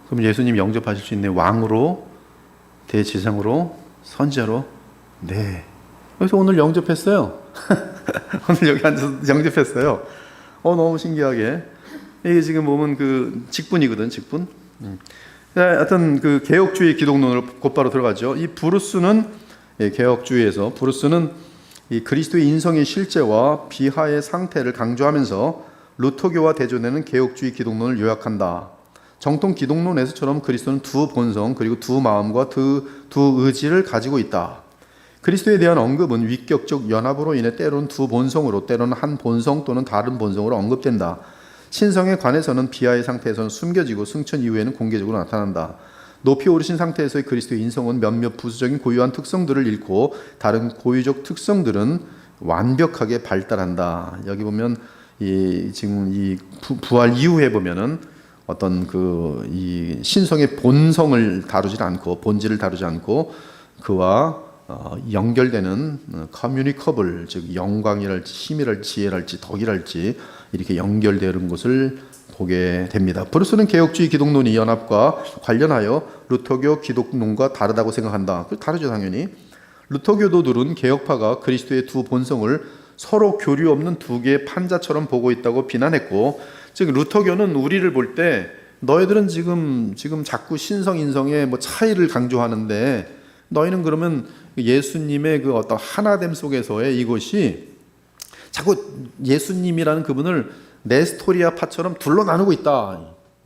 Speaker 1: 그럼 예수님 영접하실 수 있는 왕으로 대제사장으로 선지자로 네. 그래서 오늘 영접했어요. 오늘 여기 앉아서 영접했어요. 너무 신기하게 이게 지금 보면 그 직분이거든 직분. 하여튼 그 개혁주의 기독론으로 곧바로 들어가죠. 이 브루스는 개혁주의에서 브루스는 이 그리스도의 인성의 실제와 비하의 상태를 강조하면서 루터교와 대조되는 개혁주의 기독론을 요약한다. 정통 기독론에서처럼 그리스도는 두 본성 그리고 두 마음과 두 의지를 가지고 있다. 그리스도에 대한 언급은 위격적 연합으로 인해 때로는 두 본성으로 때로는 한 본성 또는 다른 본성으로 언급된다. 신성에 관해서는 비하의 상태에서는 숨겨지고 승천 이후에는 공개적으로 나타난다. 높이 오르신 상태에서의 그리스도의 인성은 몇몇 부수적인 고유한 특성들을 잃고 다른 고유적 특성들은 완벽하게 발달한다. 여기 보면 지금 이 부활 이후에 보면은 어떤 이 신성의 본성을 다루지 않고 본질을 다루지 않고 그와 연결되는 커뮤니커블 즉 영광이랄지 힘이랄지 지혜랄지 덕이랄지 이렇게 연결되는 것을 보게 됩니다. 브루스는 개혁주의 기독론의 연합과 관련하여 루터교 기독론과 다르다고 생각한다. 다르죠 당연히. 루터교도들은 개혁파가 그리스도의 두 본성을 서로 교류 없는 두 개의 판자처럼 보고 있다고 비난했고 즉 루터교는 우리를 볼 때 너희들은 지금 자꾸 신성 인성의 차이를 강조하는데 너희는 그러면 예수님의 그 어떤 하나됨 속에서의 이것이 자꾸 예수님이라는 그분을 네스토리아파처럼 둘러 나누고 있다.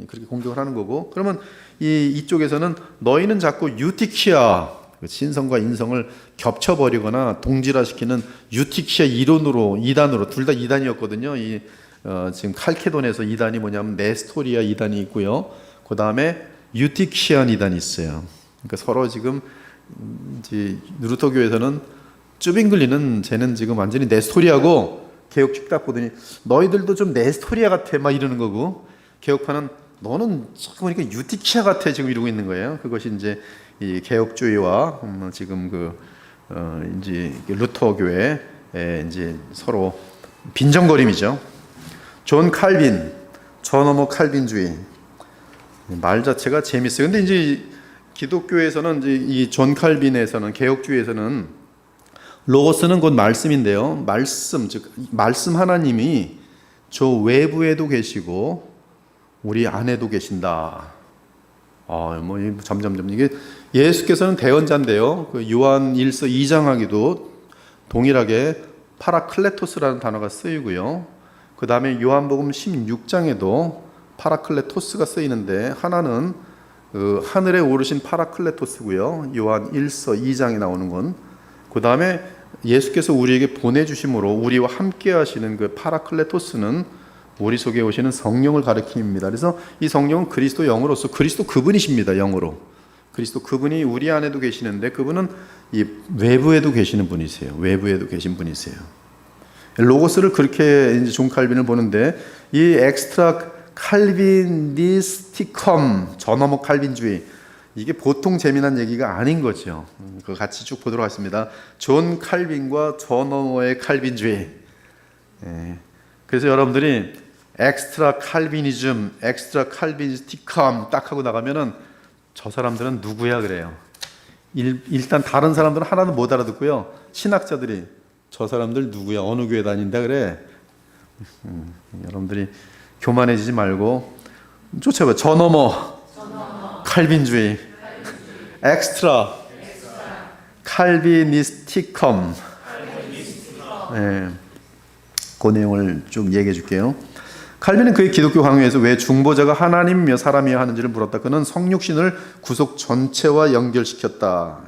Speaker 1: 그렇게 공격을 하는 거고 그러면 이쪽에서는 너희는 자꾸 유티키아 신성과 인성을 겹쳐버리거나 동질화시키는 유티키아 이단으로 둘 다 이단이었거든요. 지금 칼케돈에서 이단이 뭐냐면 네스토리아 이단이 있고요. 그 다음에 유티키안 이단이 있어요. 그러니까 서로 지금 이제 루터교에서는 쭈빙글리는 쟤는 지금 완전히 네스토리아고 개혁식 딱 보더니 너희들도 좀 네스토리아 같아 막 이러는 거고 개혁파는 너는 자꾸 보니까 유티키아 같아 지금 이러고 있는 거예요. 그것이 이제 이 개혁주의와 지금 이제 루터교의 이제 서로 빈정거림이죠. 존 칼빈, 저너머 칼빈주의 말 자체가 재밌어요. 근데 이제 기독교에서는 이제 이 존 칼빈에서는 개혁주의에서는 로고스는 곧 말씀인데요. 말씀 즉 말씀 하나님이 저 외부에도 계시고 우리 안에도 계신다. 점점점 이게 예수께서는 대언자인데요. 그 요한 1서 2장하기도 동일하게 파라클레토스라는 단어가 쓰이고요. 그 다음에 요한복음 16장에도 파라클레토스가 쓰이는데 하나는 하늘에 오르신 파라클레토스고요. 요한 1서 2장에 나오는 건. 그 다음에 예수께서 우리에게 보내주심으로 우리와 함께 하시는 그 파라클레토스는 우리 속에 오시는 성령을 가리킵니다. 그래서 이 성령은 그리스도 영으로서 그리스도 그분이십니다. 영으로. 그리스도 그분이 우리 안에도 계시는데 그분은 이 외부에도 계시는 분이세요. 외부에도 계신 분이세요. 로고스를 그렇게 이제 존 칼빈을 보는데 이 엑스트라 칼빈니스티컴 저너머 칼빈주의 이게 보통 재미난 얘기가 아닌 거죠. 그거 같이 쭉 보도록 하겠습니다. 존 칼빈과 저너머의 칼빈주의. 그래서 여러분들이 엑스트라 칼비니즘, 엑스트라 칼비니스티컴 딱 하고 나가면은 저 사람들은 누구야 그래요. 일단 다른 사람들은 하나도 못 알아듣고요. 신학자들이 저 사람들 누구야? 어느 교회 다닌다 그래? 여러분들이 교만해지지 말고 쫓아봐. 저너머 칼빈주의, 엑스트라 칼비니스티컴. 그 내용을 좀 얘기해 줄게요. 칼빈은 그의 기독교 강요에서 왜 중보자가 하나님이며 사람이어야 하는지를 물었다. 그는 성육신을 구속 전체와 연결시켰다.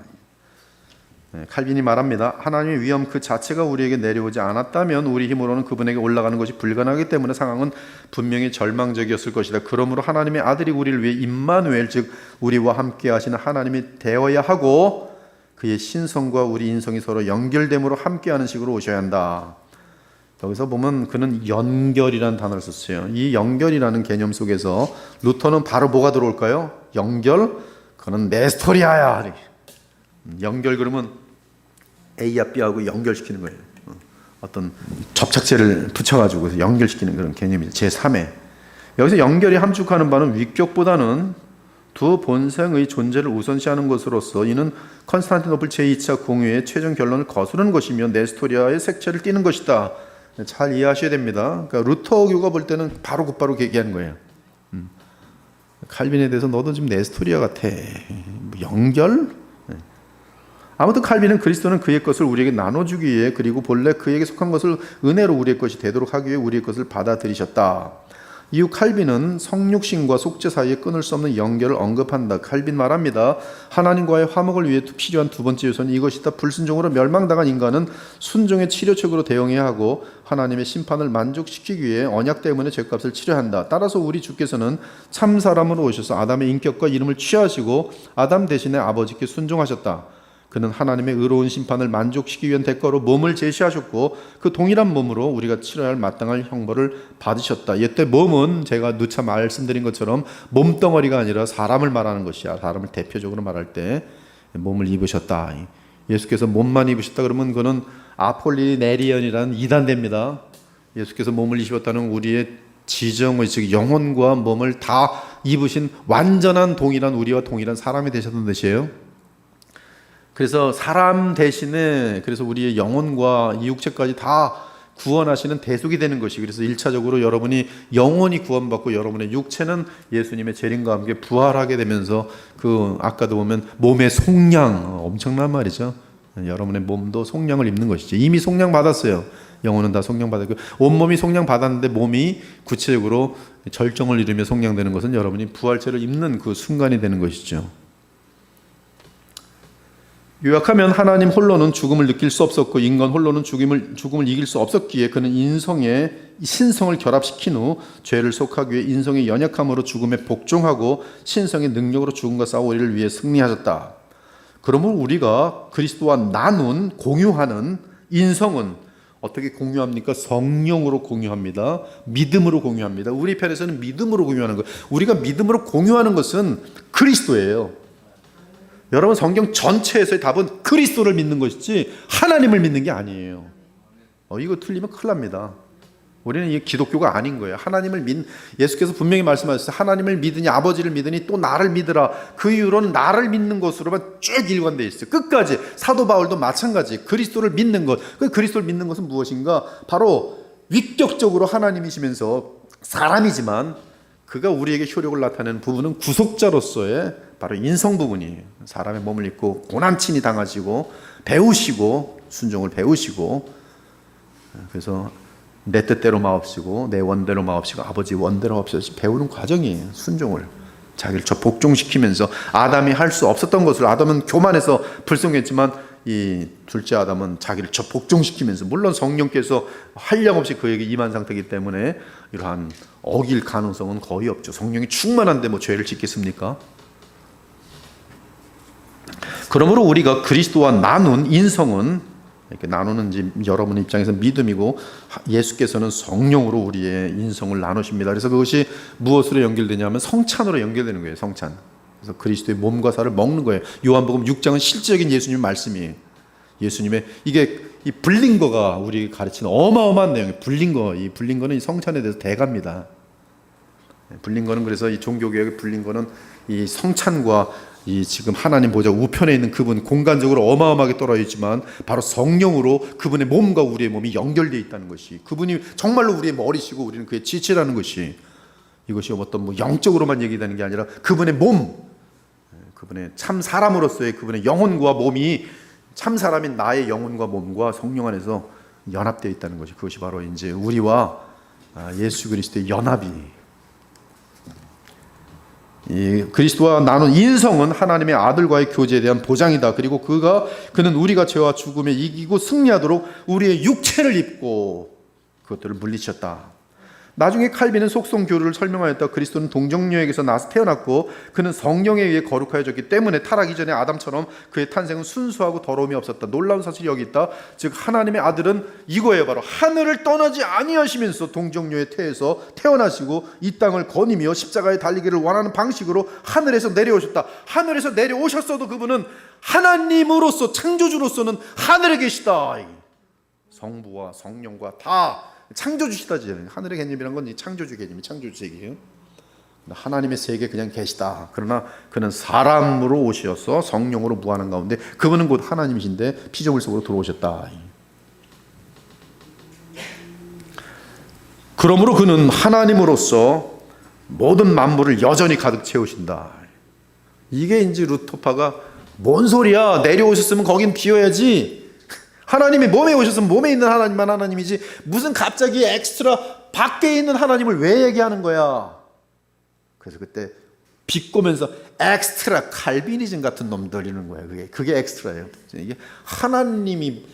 Speaker 1: 칼빈이 말합니다. 하나님의 위엄 그 자체가 우리에게 내려오지 않았다면 우리 힘으로는 그분에게 올라가는 것이 불가능하기 때문에 상황은 분명히 절망적이었을 것이다. 그러므로 하나님의 아들이 우리를 위해 임마누엘 즉 우리와 함께 하시는 하나님이 되어야 하고 그의 신성과 우리 인성이 서로 연결됨으로 함께하는 식으로 오셔야 한다. 여기서 보면 그는 연결이라는 단어를 썼어요. 이 연결이라는 개념 속에서 루터는 바로 뭐가 들어올까요? 연결? 그는 네스토리아야. 연결 그러면 A와 B하고 연결시키는 거예요. 어떤 접착제를 붙여가지고 연결시키는 그런 개념이죠. 제3회. 여기서 연결이 함축하는 바는 위격보다는 두 본성의 존재를 우선시하는 것으로서 이는 컨스탄티노플 제2차 공유의 최종 결론을 거스르는 것이며 네스토리아의 색채를 띠는 것이다. 잘 이해하셔야 됩니다. 그러니까 루터교가 볼 때는 바로 곧바로 얘기하는 거예요. 칼빈에 대해서 너도 지금 네스토리아 같아. 뭐 연결? 아무튼 칼빈은 그리스도는 그의 것을 우리에게 나눠주기 위해 그리고 본래 그에게 속한 것을 은혜로 우리의 것이 되도록 하기 위해 우리의 것을 받아들이셨다. 이후 칼빈은 성육신과 속죄 사이에 끊을 수 없는 연결을 언급한다. 칼빈 말합니다. 하나님과의 화목을 위해 필요한 두 번째 요소는 이것이다. 불순종으로 멸망당한 인간은 순종의 치료책으로 대응해야 하고 하나님의 심판을 만족시키기 위해 언약 때문에 죄값을 치료한다. 따라서 우리 주께서는 참 사람으로 오셔서 아담의 인격과 이름을 취하시고 아담 대신에 아버지께 순종하셨다. 그는 하나님의 의로운 심판을 만족시키기 위한 대가로 몸을 제시하셨고 그 동일한 몸으로 우리가 치러야 할 마땅할 형벌을 받으셨다. 이때 몸은 제가 누차 말씀드린 것처럼 몸덩어리가 아니라 사람을 말하는 것이야. 사람을 대표적으로 말할 때 몸을 입으셨다. 예수께서 몸만 입으셨다 그러면 그는 아폴리네리언이라는 이단됩니다. 예수께서 몸을 입으셨다는 우리의 지정의 즉 영혼과 몸을 다 입으신 완전한 동일한 우리와 동일한 사람이 되셨던 뜻이에요. 그래서 사람 대신에 그래서 우리의 영혼과 이 육체까지 다 구원하시는 대속이 되는 것이 그래서 1차적으로 여러분이 영혼이 구원받고 여러분의 육체는 예수님의 재림과 함께 부활하게 되면서 그 아까도 보면 몸의 속량 엄청난 말이죠. 여러분의 몸도 속량을 입는 것이죠. 이미 속량 받았어요. 영혼은 다 속량 받았고 온몸이 속량 받았는데 몸이 구체적으로 절정을 이루며 속량되는 것은 여러분이 부활체를 입는 그 순간이 되는 것이죠. 요약하면 하나님 홀로는 죽음을 느낄 수 없었고 인간 홀로는 죽음을 이길 수 없었기에 그는 인성의 신성을 결합시킨 후 죄를 속하기 위해 인성의 연약함으로 죽음에 복종하고 신성의 능력으로 죽음과 싸우기를 위해 승리하셨다. 그러면 우리가 그리스도와 나눈 공유하는 인성은 어떻게 공유합니까? 성령으로 공유합니다. 믿음으로 공유합니다. 우리 편에서는 믿음으로 공유하는 거예요. 우리가 믿음으로 공유하는 것은 그리스도예요. 여러분 성경 전체에서의 답은 그리스도를 믿는 것이지 하나님을 믿는 게 아니에요. 이거 틀리면 큰일 납니다. 우리는 이게 기독교가 아닌 거예요. 예수께서 분명히 말씀하셨어요. 하나님을 믿으니 아버지를 믿으니 또 나를 믿으라. 그 이유로는 나를 믿는 것으로만 쭉 일관되어 있어요. 끝까지 사도 바울도 마찬가지. 그리스도를 믿는 것. 그 그리스도를 믿는 것은 무엇인가? 바로 위격적으로 하나님이시면서 사람이지만 그가 우리에게 효력을 나타내는 부분은 구속자로서의 바로 인성 부분이에요. 사람의 몸을 입고 고난친이 당하시고 배우시고 순종을 배우시고 그래서 내 뜻대로 마옵시고 내 원대로 마옵시고 아버지 원대로 하옵소서 배우는 과정이에요. 순종을 자기를 저 복종시키면서 아담이 할 수 없었던 것을 아담은 교만해서 불순종했지만 이 둘째 아담은 자기를 저 복종시키면서 물론 성령께서 한량없이 그에게 임한 상태이기 때문에 이러한 어길 가능성은 거의 없죠. 성령이 충만한데 뭐 죄를 짓겠습니까? 그러므로 우리가 그리스도와 나눈 인성은 이렇게 나누는 이제 여러분 입장에서 믿음이고 예수께서는 성령으로 우리의 인성을 나누십니다. 그래서 그것이 무엇으로 연결되냐면 성찬으로 연결되는 거예요. 성찬. 그래서 그리스도의 몸과 살을 먹는 거예요. 요한복음 6장은 실제적인 예수님 말씀이에요. 예수님의 이게 이 불린 거가 우리 가르치는 어마어마한 내용이에요. 불린 거, 이 불린 거는 이 성찬에 대해서 대가입니다. 불린 거는 그래서 이 종교개혁의 불린 거는 이 성찬과 이 지금 하나님 보좌 우편에 있는 그분 공간적으로 어마어마하게 떨어져 있지만 바로 성령으로 그분의 몸과 우리의 몸이 연결되어 있다는 것이 그분이 정말로 우리의 머리시고 우리는 그의 지체라는 것이 이것이 어떤 뭐 영적으로만 얘기되는 게 아니라 그분의 몸 그분의 참 사람으로서의 그분의 영혼과 몸이 참 사람인 나의 영혼과 몸과 성령 안에서 연합되어 있다는 것이 그것이 바로 이제 우리와 예수 그리스도의 연합이 이 그리스도와 나눈 인성은 하나님의 아들과의 교제에 대한 보장이다. 그리고 그는 우리가 죄와 죽음에 이기고 승리하도록 우리의 육체를 입고 그것들을 물리쳤다. 나중에 칼빈은 속성 교류를 설명하였다. 그리스도는 동정녀에게서 나서 태어났고 그는 성령에 의해 거룩하여졌기 때문에 타락 이전에 아담처럼 그의 탄생은 순수하고 더러움이 없었다. 놀라운 사실이 여기 있다. 즉 하나님의 아들은 이거예요. 바로 하늘을 떠나지 아니하시면서 동정녀의 태에서 태어나시고 이 땅을 거니며 십자가에 달리기를 원하는 방식으로 하늘에서 내려오셨다. 하늘에서 내려오셨어도 그분은 하나님으로서 창조주로서는 하늘에 계시다. 성부와 성령과 다 창조주시다지. 하늘의 개념이란 건 창조주 개념이 창조주 세계예요. 하나님의 세계에 그냥 계시다. 그러나 그는 사람으로 오셔서 성령으로 무한한 가운데 그분은 곧 하나님이신데 피조물 속으로 들어오셨다. 그러므로 그는 하나님으로서 모든 만물을 여전히 가득 채우신다. 이게 이제 루터파가 뭔 소리야? 내려오셨으면 거긴 비워야지. 하나님이 몸에 오셨으면 몸에 있는 하나님만 하나님이지 무슨 갑자기 엑스트라 밖에 있는 하나님을 왜 얘기하는 거야? 그래서 그때 비꼬면서 엑스트라 칼비니즘 같은 놈들 이러는 거예요. 그게 엑스트라예요. 이게 하나님이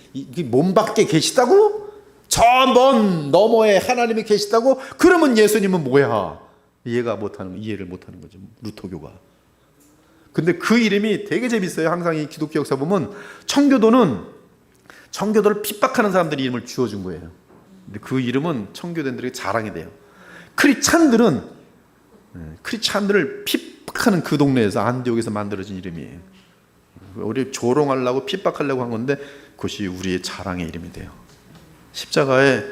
Speaker 1: 몸 밖에 계시다고? 저 먼 너머에 하나님이 계시다고? 그러면 예수님은 뭐야? 이해를 못하는 거죠. 루터교가. 근데 그 이름이 되게 재밌어요. 항상 이 기독교 역사 보면 청교도를 핍박하는 사람들이 이름을 주어준 거예요. 근데 그 이름은 청교도인들에게 자랑이 돼요. 크리스찬들을 핍박하는 그 동네에서 안디옥에서 만들어진 이름이에요. 우리 조롱하려고 핍박하려고 한 건데 그것이 우리의 자랑의 이름이 돼요. 십자가의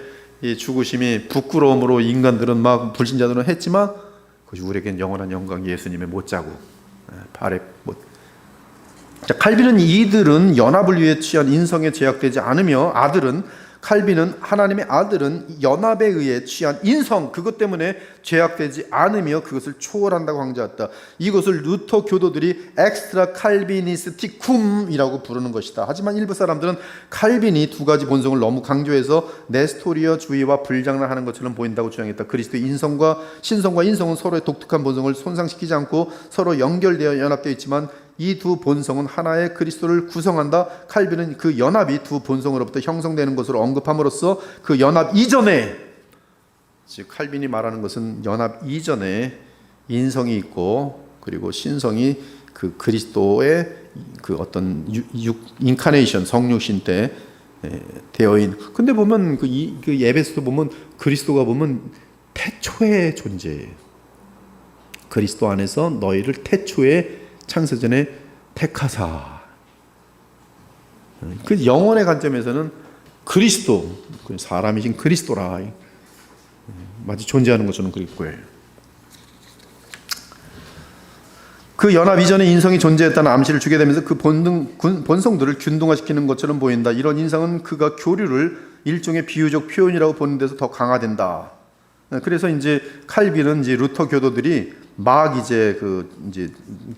Speaker 1: 이 죽으심이 부끄러움으로 인간들은 막 불신자들은 했지만 그것이 우리에겐 영원한 영광 예수님의 못자국 발에 못. 자, 칼빈은 이들은 연합을 위해 취한 인성에 제약되지 않으며 칼빈은 하나님의 아들은 연합에 의해 취한 인성 그것 때문에 제약되지 않으며 그것을 초월한다고 강조했다. 이것을 루터 교도들이 엑스트라 칼비니스티쿰이라고 부르는 것이다. 하지만 일부 사람들은 칼빈이 두 가지 본성을 너무 강조해서 네스토리어주의와 불장난하는 것처럼 보인다고 주장했다. 그리스도의 인성과 신성과 인성은 서로의 독특한 본성을 손상시키지 않고 서로 연결되어 연합되어 있지만 이 두 본성은 하나의 그리스도를 구성한다. 칼빈은 그 연합이 두 본성으로부터 형성되는 것으로 언급함으로써 그 연합 이전에, 즉 칼빈이 말하는 것은 연합 이전에 인성이 있고 그리고 신성이 그 그리스도의 그 어떤 인카네이션 성육신 때 되어인. 근데 보면 그 에베소도 보면 그리스도가 보면 태초의 존재예요. 그리스도 안에서 너희를 태초에 창세전에 택하사. 그 영혼의 관점에서는 그리스도, 사람이신 그리스도라 마치 존재하는 것처럼 그릴 거예요. 그 연합 이전에 인성이 존재했다는 암시를 주게 되면서 그 본성들을 균등화시키는 것처럼 보인다. 이런 인상은 그가 교류를 일종의 비유적 표현이라고 보는 데서 더 강화된다. 그래서 이제 칼빈은 이제 루터 교도들이 막 이제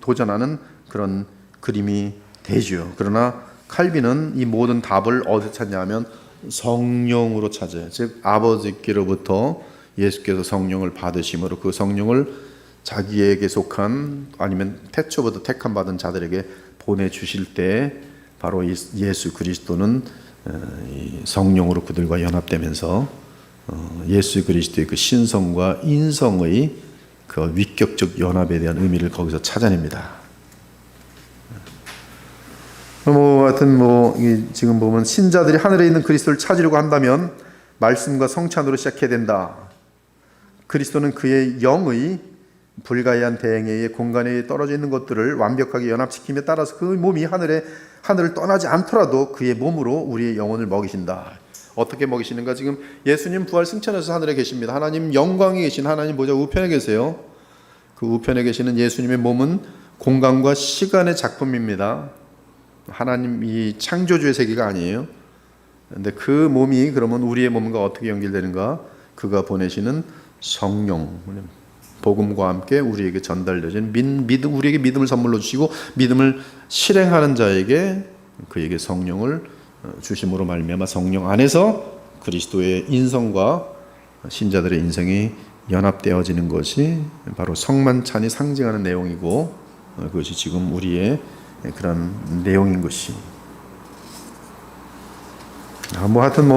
Speaker 1: 도전하는 그런 그림이 되죠. 그러나 칼빈은 이 모든 답을 어디서 찾냐면 성령으로 찾아요. 즉 아버지께로부터 예수께서 성령을 받으심으로 그 성령을 자기에게 속한 아니면 태초부터 택함 받은 자들에게 보내주실 때 바로 예수 그리스도는 성령으로 그들과 연합되면서 예수 그리스도의 그 신성과 인성의 그 위격적 연합에 대한 의미를 거기서 찾아냅니다. 하여튼 지금 보면 신자들이 하늘에 있는 그리스도를 찾으려고 한다면 말씀과 성찬으로 시작해야 된다. 그리스도는 그의 영의 불가이한 대행에 의해 공간에 떨어져 있는 것들을 완벽하게 연합시킴에 따라서 그 몸이 하늘을 떠나지 않더라도 그의 몸으로 우리의 영혼을 먹이신다. 어떻게 먹이시는가? 지금 예수님 부활 승천해서 하늘에 계십니다. 하나님 영광에 계신 하나님 보좌 우편에 계세요. 그 우편에 계시는 예수님의 몸은 공간과 시간의 작품입니다. 하나님이 창조주의 세계가 아니에요. 그런데 그 몸이 그러면 우리의 몸과 어떻게 연결되는가? 그가 보내시는 성령, 복음과 함께 우리에게 전달되는 믿음, 우리에게 믿음을 선물로 주시고 믿음을 실행하는 자에게 그에게 성령을 주심으로 말미암아 성령 안에서 그리스도의 인성과 신자들의 인생이 연합되어지는 것이 바로 성만찬이 상징하는 내용이고 그것이 지금 우리의 그런 내용인 것이. 하여튼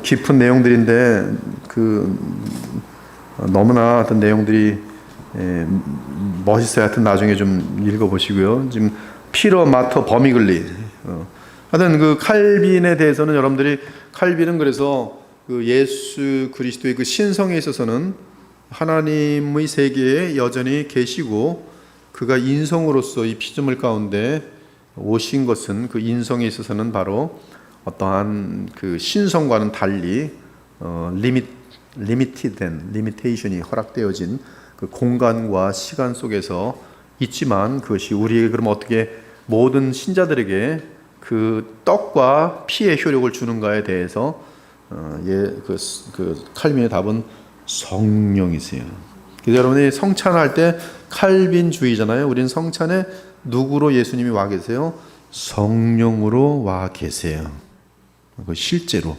Speaker 1: 깊은 내용들인데 너무나 어떤 내용들이 멋있어요. 하여튼 나중에 좀 읽어보시고요. 지금 피러 마터 버미글리. 하여튼 그 칼빈에 대해서는 여러분들이 칼빈은 그래서 그 예수 그리스도의 그 신성에 있어서는 하나님의 세계에 여전히 계시고 그가 인성으로서 이 피조물 가운데 오신 것은 그 인성에 있어서는 바로 어떠한 그 신성과는 달리 리미테이션이 허락되어진 그 공간과 시간 속에서 있지만 그것이 우리에게 그럼 어떻게 모든 신자들에게 그 떡과 피의 효력을 주는가에 대해서 칼빈의 답은 성령이세요. 그래서 여러분이 성찬할 때 칼빈주의잖아요. 우리는 성찬에 누구로 예수님이 와 계세요? 성령으로 와 계세요. 그 실제로.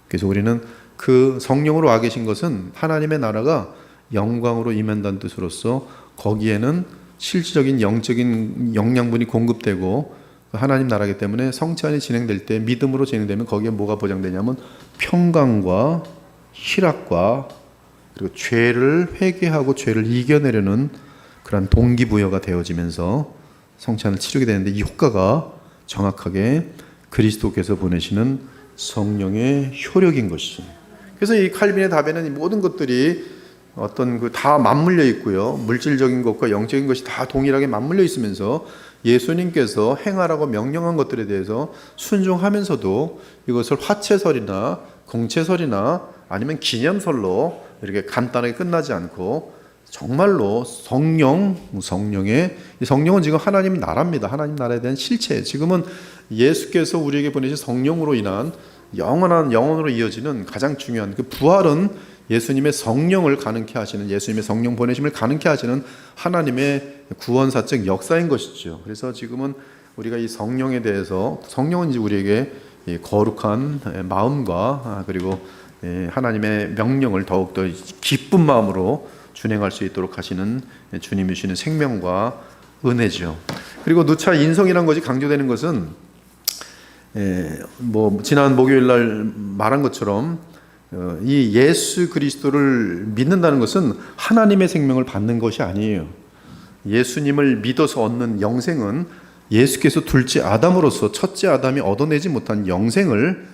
Speaker 1: 그래서 우리는 그 성령으로 와 계신 것은 하나님의 나라가 영광으로 임한다는 뜻으로서 거기에는 실질적인 영적인 영양분이 공급되고 하나님 나라이기 때문에 성찬이 진행될 때 믿음으로 진행되면 거기에 뭐가 보장되냐면 평강과 희락과 그리고 죄를 회개하고 죄를 이겨내려는 그런 동기부여가 되어지면서 성찬을 치르게 되는데 이 효과가 정확하게 그리스도께서 보내시는 성령의 효력인 것이. 그래서 이 칼빈의 답에는 이 모든 것들이 어떤 다 맞물려 있고요. 물질적인 것과 영적인 것이 다 동일하게 맞물려 있으면서 예수님께서 행하라고 명령한 것들에 대해서 순종하면서도 이것을 화채설이나 공채설이나 아니면 기념설로 이렇게 간단하게 끝나지 않고 정말로 성령의 이 성령은 지금 하나님 나라입니다. 하나님 나라에 대한 실체. 지금은 예수께서 우리에게 보내신 성령으로 인한 영원으로 이어지는 가장 중요한 그 부활은 예수님의 성령을 가능케 하시는 예수님의 성령 보내심을 가능케 하시는 하나님의 구원사적 역사인 것이죠. 그래서 지금은 우리가 이 성령에 대해서 성령은 이제 우리에게 거룩한 마음과 그리고 하나님의 명령을 더욱더 기쁜 마음으로 준행할 수 있도록 하시는 주님이 주시는 생명과 은혜죠. 그리고 누차 인성이라는 것이 강조되는 것은 지난 목요일 날 말한 것처럼 이 예수 그리스도를 믿는다는 것은 하나님의 생명을 받는 것이 아니에요. 예수님을 믿어서 얻는 영생은 예수께서 둘째 아담으로서 첫째 아담이 얻어내지 못한 영생을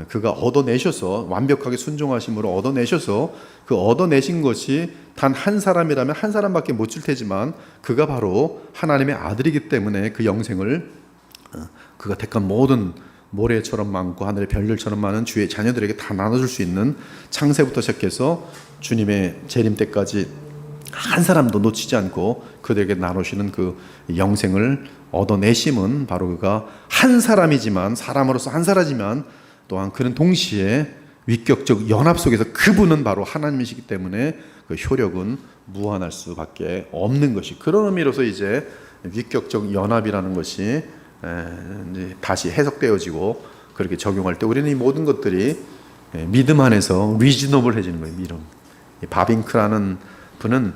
Speaker 1: 그가 얻어내셔서 완벽하게 순종하심으로 얻어내셔서 그 얻어내신 것이 단 한 사람이라면 한 사람밖에 못 줄 테지만 그가 바로 하나님의 아들이기 때문에 그 영생을 그가 택한 모든 모래처럼 많고 하늘의 별들처럼 많은 주의 자녀들에게 다 나눠줄 수 있는 창세부터 시작해서 주님의 재림 때까지 한 사람도 놓치지 않고 그들에게 나누시는 그 영생을 얻어내심은 바로 그가 한 사람이지만 사람으로서 한 사람이지만 또한 그는 동시에 위격적 연합 속에서 그분은 바로 하나님이시기 때문에 그 효력은 무한할 수밖에 없는 것이 그런 의미로서 이제 위격적 연합이라는 것이 이제 다시 해석되어지고 그렇게 적용할 때 우리는 이 모든 것들이 믿음 안에서 리즈너블해지는 거예요. 믿음. 바빙크라는 분은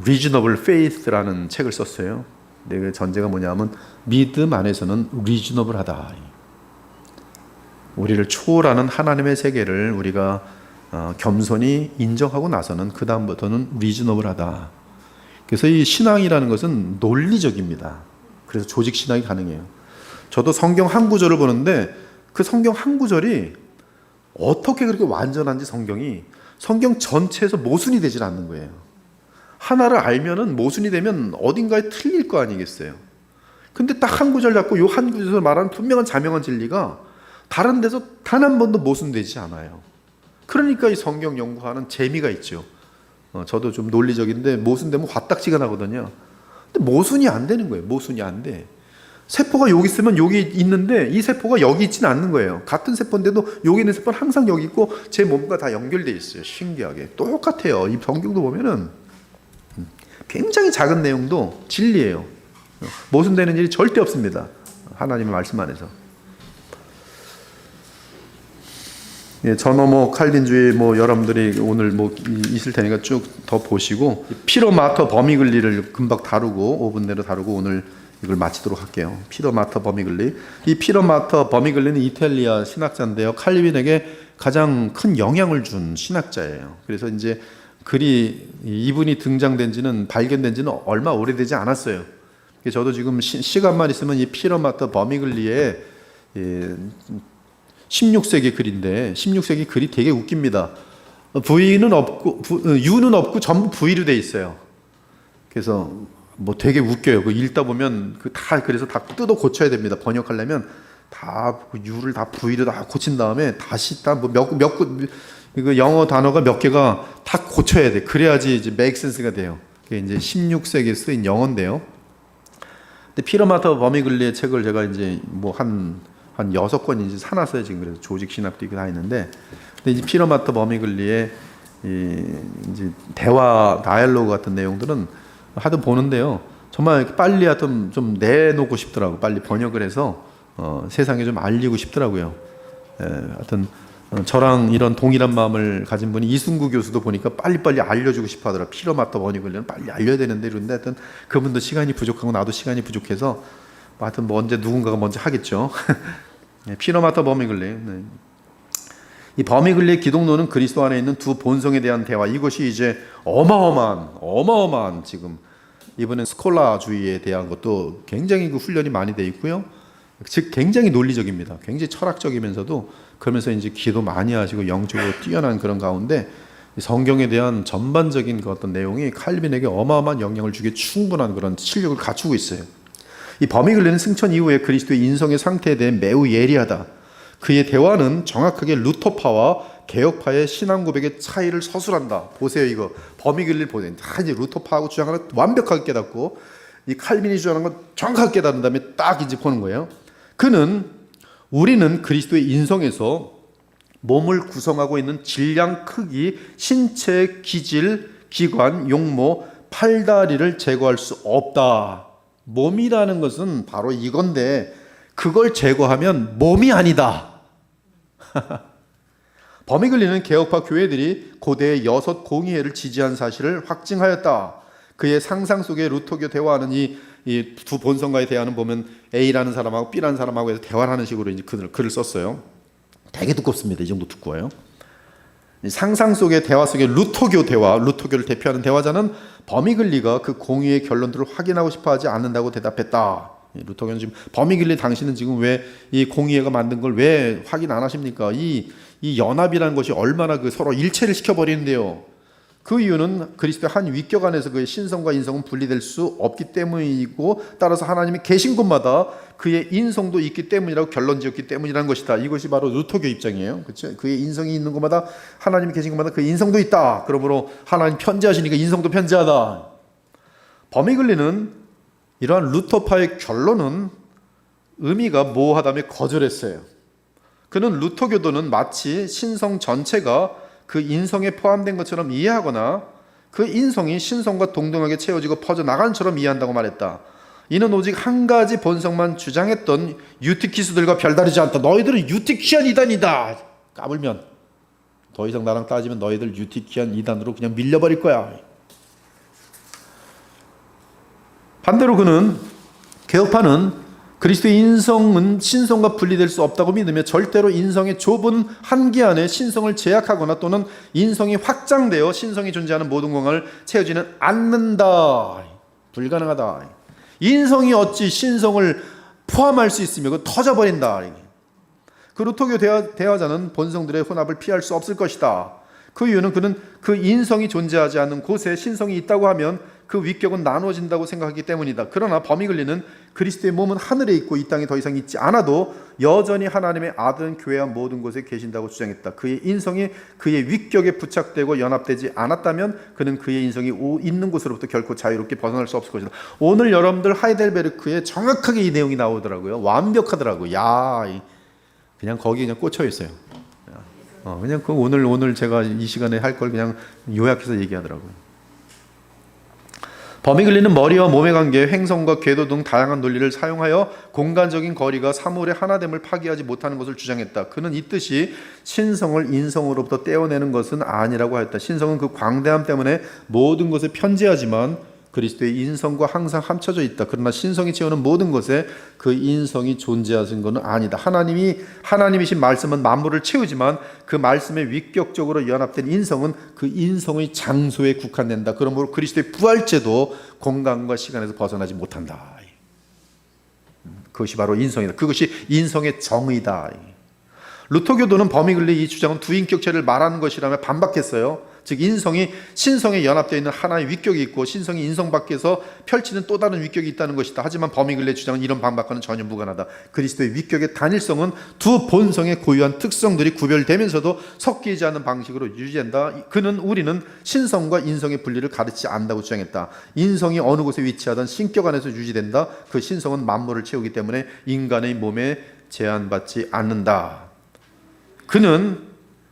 Speaker 1: Reasonable Faith라는 책을 썼어요. 근데 그 전제가 뭐냐면 믿음 안에서는 리즈너블하다. 우리를 초월하는 하나님의 세계를 우리가 겸손히 인정하고 나서는 그 다음부터는 리즈너블하다. 그래서 이 신앙이라는 것은 논리적입니다. 그래서 조직 신앙이 가능해요. 저도 성경 한 구절을 보는데 그 성경 한 구절이 어떻게 그렇게 완전한지 성경 전체에서 모순이 되질 않는 거예요. 하나를 알면은 모순이 되면 어딘가에 틀릴 거 아니겠어요. 근데 딱 한 구절 잡고 요 한 구절에서 말하는 분명한 자명한 진리가 다른 데서 단 한 번도 모순되지 않아요. 그러니까 이 성경 연구하는 재미가 있죠. 저도 좀 논리적인데 모순되면 화딱지가 나거든요. 근데 모순이 안 되는 거예요. 모순이 안 돼. 세포가 여기 있으면 여기 있는데 이 세포가 여기 있지는 않는 거예요. 같은 세포인데도 여기 있는 세포는 항상 여기 있고 제 몸과 다 연결되어 있어요. 신기하게. 똑같아요. 이 성경도 보면은 굉장히 작은 내용도 진리예요. 모순되는 일이 절대 없습니다. 하나님의 말씀 안에서. 예, 전어모 칼빈주의 여러분들이 오늘 있을 테니까 쭉 더 보시고 피터 마터 버미글리를 금방 다루고 5분 내로 다루고 오늘 이걸 마치도록 할게요. 피터 마터 버미글리. 이 피터 마터 버미글리는 이탈리아 신학자인데요. 칼빈에게 가장 큰 영향을 준 신학자예요. 그래서 이제 이분이 발견된 지는 얼마 오래되지 않았어요. 저도 지금 시간만 있으면 이 피터 마터 버미글리의 16세기 글인데 16세기 글이 되게 웃깁니다. V는 없고 U는 없고 전부 V로 돼 있어요. 그래서 되게 웃겨요. 그 읽다 보면 그래서 다 뜯어 고쳐야 됩니다. 번역하려면 다 U를 다 V로 다 고친 다음에 다시 이거 영어 단어가 몇 개가 다 고쳐야 돼. 그래야지 이제 make sense가 돼요. 그게 이제 16세기에 쓰인 영어인데요. 근데 피터 마터 버미글리의 책을 제가 이제 한 6권 이제 사놨어요. 지금 그래서 조직 신학도 있고 다 있는데, 근데 이제 피터 마터 버미글리의 이제 대화 다이얼로그 같은 내용들은 하도 보는데요. 정말 빨리 하여튼 좀 내놓고 싶더라고. 빨리 번역을 해서 세상에 좀 알리고 싶더라고요. 하여튼 저랑 이런 동일한 마음을 가진 분이 이순구 교수도 보니까 빨리빨리 알려주고 싶어 하더라. 피터 마터 버미글리는 빨리 알려야 되는데 이런데 하여튼 그분도 시간이 부족하고 나도 시간이 부족해서 하여튼 언제 누군가가 먼저 하겠죠. 피터 마터 버미글리. 이 버미글리의 기독론은 그리스도 안에 있는 두 본성에 대한 대화. 이것이 이제 어마어마한 지금 이번엔 스콜라주의에 대한 것도 굉장히 훈련이 많이 돼 있고요. 즉 굉장히 논리적입니다. 굉장히 철학적이면서도 그러면서 이제 기도 많이 하시고 영적으로 뛰어난 그런 가운데 성경에 대한 전반적인 그 어떤 내용이 칼빈에게 어마어마한 영향을 주기에 충분한 그런 실력을 갖추고 있어요. 이 버미글리는 승천 이후에 그리스도의 인성의 상태에 대해 매우 예리하다. 그의 대화는 정확하게 루터파와 개혁파의 신앙 고백의 차이를 서술한다. 보세요, 이거 버미글리를 보세요. 다 이제 루터파하고 주장하는 완벽하게 깨닫고 이 칼빈이 주장하는 건 정확하게 깨달은 다음에 딱 이제 보는 거예요. 우리는 그리스도의 인성에서 몸을 구성하고 있는 질량, 크기, 신체, 기질, 기관, 용모, 팔다리를 제거할 수 없다. 몸이라는 것은 바로 이건데 그걸 제거하면 몸이 아니다. 버미글리는 개혁파 교회들이 고대의 6 공의회를 지지한 사실을 확증하였다. 그의 상상 속에 루터교 대화하는 이 두 본성과의 대화는 보면 A라는 사람하고 B라는 사람하고 해서 대화를 하는 식으로 이제 글을 썼어요. 되게 두껍습니다. 이 정도 두꺼워요. 상상 속의 대화 속에 루터교 대화, 루터교를 대표하는 대화자는 버미글리가 그 공의의 결론들을 확인하고 싶어하지 않는다고 대답했다. 루터교는 지금 버미글리 당신은 지금 왜 이 공의회가 만든 걸 왜 확인 안 하십니까? 이 연합이라는 것이 얼마나 서로 일체를 시켜버리는데요. 그 이유는 그리스도의 한 위격 안에서 그의 신성과 인성은 분리될 수 없기 때문이고 따라서 하나님이 계신 곳마다 그의 인성도 있기 때문이라고 결론지었기 때문이라는 것이다. 이것이 바로 루터교 입장이에요. 그렇죠? 그의 인성이 있는 곳마다 하나님이 계신 곳마다 그의 인성도 있다. 그러므로 하나님 편지하시니까 인성도 편지하다. 버미글리는 이러한 루터파의 결론은 의미가 모호하다며 거절했어요. 그는 루터교도는 마치 신성 전체가 그 인성에 포함된 것처럼 이해하거나 그 인성이 신성과 동등하게 채워지고 퍼져나간처럼 이해한다고 말했다. 이는 오직 한 가지 본성만 주장했던 유티키스들과 별다르지 않다. 너희들은 유티키안 이단이다. 까불면 더 이상 나랑 따지면 너희들 유티키안 이단으로 그냥 밀려버릴 거야. 반대로 그는, 개혁파는 그리스도의 인성은 신성과 분리될 수 없다고 믿으며 절대로 인성의 좁은 한계 안에 신성을 제약하거나 또는 인성이 확장되어 신성이 존재하는 모든 공간을 채우지는 않는다. 불가능하다. 인성이 어찌 신성을 포함할 수 있으며 그거 터져버린다. 그 루터교 대화자는 본성들의 혼합을 피할 수 없을 것이다. 그 이유는 그는 그 인성이 존재하지 않는 곳에 신성이 있다고 하면 그 위격은 나누어진다고 생각하기 때문이다. 그러나 버미글리는 그리스도의 몸은 하늘에 있고 이 땅에 더 이상 있지 않아도 여전히 하나님의 아들은 교회와 모든 곳에 계신다고 주장했다. 그의 인성이 그의 위격에 부착되고 연합되지 않았다면 그는 그의 인성이 있는 곳으로부터 결코 자유롭게 벗어날 수 없을 것이다. 오늘 여러분들 하이델베르크에 정확하게 이 내용이 나오더라고요. 완벽하더라고요. 그냥 거기에 그냥 꽂혀 있어요. 그냥 그 오늘 제가 이 시간에 할 걸 그냥 요약해서 얘기하더라고요. 버미글리는 머리와 몸의 관계, 행성과 궤도 등 다양한 논리를 사용하여 공간적인 거리가 사물의 하나됨을 파기하지 못하는 것을 주장했다. 그는 이 뜻이 신성을 인성으로부터 떼어내는 것은 아니라고 하였다. 신성은 그 광대함 때문에 모든 것에 편재하지만 그리스도의 인성과 항상 합쳐져 있다. 그러나 신성이 채우는 모든 것에 그 인성이 존재하는 것은 아니다. 하나님이신 말씀은 만물을 채우지만 그 말씀에 위격적으로 연합된 인성은 그 인성의 장소에 국한된다. 그러므로 그리스도의 부활체도 공간과 시간에서 벗어나지 못한다. 그것이 바로 인성이다. 그것이 인성의 정의다. 루터교도는 버미글리 이 주장은 두인격체를 말하는 것이라며 반박했어요. 즉 인성이 신성에 연합되어 있는 하나의 위격이 있고 신성이 인성 밖에서 펼치는 또 다른 위격이 있다는 것이다. 하지만 버미글리의 주장은 이런 반박과는 전혀 무관하다. 그리스도의 위격의 단일성은 두 본성의 고유한 특성들이 구별되면서도 섞이지 않는 방식으로 유지된다. 우리는 신성과 인성의 분리를 가르치지 않는다고 주장했다. 인성이 어느 곳에 위치하든 신격 안에서 유지된다. 그 신성은 만물을 채우기 때문에 인간의 몸에 제한받지 않는다.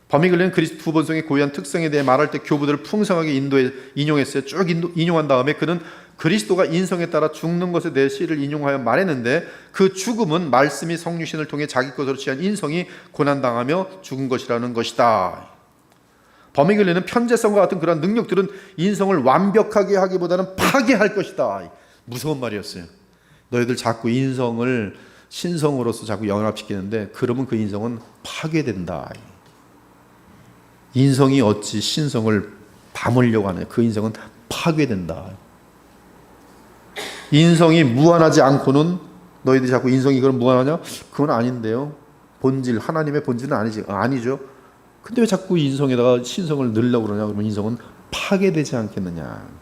Speaker 1: 버미글리는 그리스도 두 본성의 고유한 특성에 대해 말할 때 교부들을 풍성하게 인용했어요. 쭉 인용한 다음에 그는 그리스도가 인성에 따라 죽는 것에 대해 시를 인용하여 말했는데 그 죽음은 말씀이 성육신을 통해 자기 것으로 취한 인성이 고난당하며 죽은 것이라는 것이다. 버미글리는 편재성과 같은 그런 능력들은 인성을 완벽하게 하기보다는 파괴할 것이다. 무서운 말이었어요. 너희들 자꾸 인성을 신성으로서 자꾸 연합시키는데 그러면 그 인성은 파괴된다. 인성이 어찌 신성을 담으려고 하느냐. 그 인성은 파괴된다. 인성이 무한하지 않고는 너희들이 자꾸 인성이 그럼 무한하냐? 그건 아닌데요. 본질, 하나님의 본질은 아니죠. 근데 왜 자꾸 인성에다가 신성을 넣으려고 그러냐? 그러면 인성은 파괴되지 않겠느냐.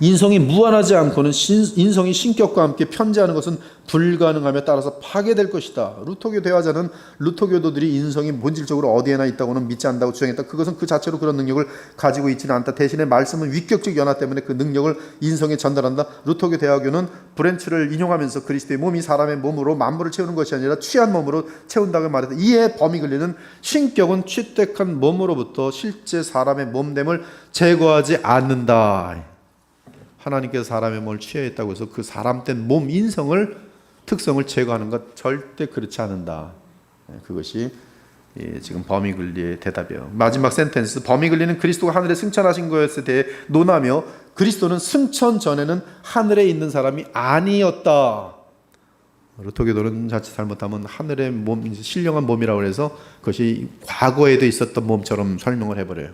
Speaker 1: 인성이 무한하지 않고는 인성이 신격과 함께 편재하는 것은 불가능하며 따라서 파괴될 것이다. 루터교 대화자는 루터교도들이 인성이 본질적으로 어디에나 있다고는 믿지 않는다고 주장했다. 그것은 그 자체로 그런 능력을 가지고 있지는 않다. 대신에 말씀은 위격적 연합 때문에 그 능력을 인성에 전달한다. 루터교 대화교는 브렌츠를 인용하면서 그리스도의 몸이 사람의 몸으로 만물을 채우는 것이 아니라 취한 몸으로 채운다고 말했다. 이에 버미글리는 신격은 취득한 몸으로부터 실제 사람의 몸됨을 제거하지 않는다. 하나님께서 사람의 몸을 취하였다고 해서 그 사람된 몸 특성을 제거하는 것 절대 그렇지 않는다. 그것이 지금 버미글리의 대답이에요. 마지막 센텐스. 버미글리는 그리스도가 하늘에 승천하신 것에 대해 논하며 그리스도는 승천 전에는 하늘에 있는 사람이 아니었다. 루터교도는 자칫 잘못하면 하늘의 몸, 신령한 몸이라고 해서 그것이 과거에도 있었던 몸처럼 설명을 해버려요.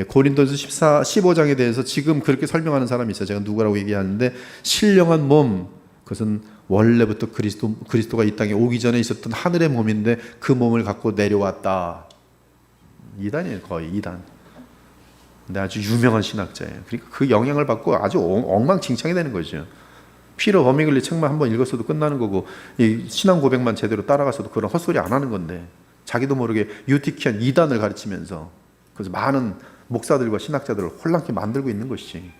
Speaker 1: 고린도서 15장에 대해서 지금 그렇게 설명하는 사람이 있어요. 제가 누구라고 얘기하는데 신령한 몸, 그것은 원래부터 그리스도가 이 땅에 오기 전에 있었던 하늘의 몸인데 그 몸을 갖고 내려왔다. 이단이에요. 거의 이단. 근데 아주 유명한 신학자예요. 그러니까 그 영향을 받고 아주 엉망진창이 되는 거죠. 피터 버미글리 책만 한번 읽었어도 끝나는 거고 이 신앙 고백만 제대로 따라가서도 그런 헛소리 안 하는 건데 자기도 모르게 유티키안 이단을 가르치면서 그래서 많은 목사들과 신학자들을 혼란케 만들고 있는 것이지.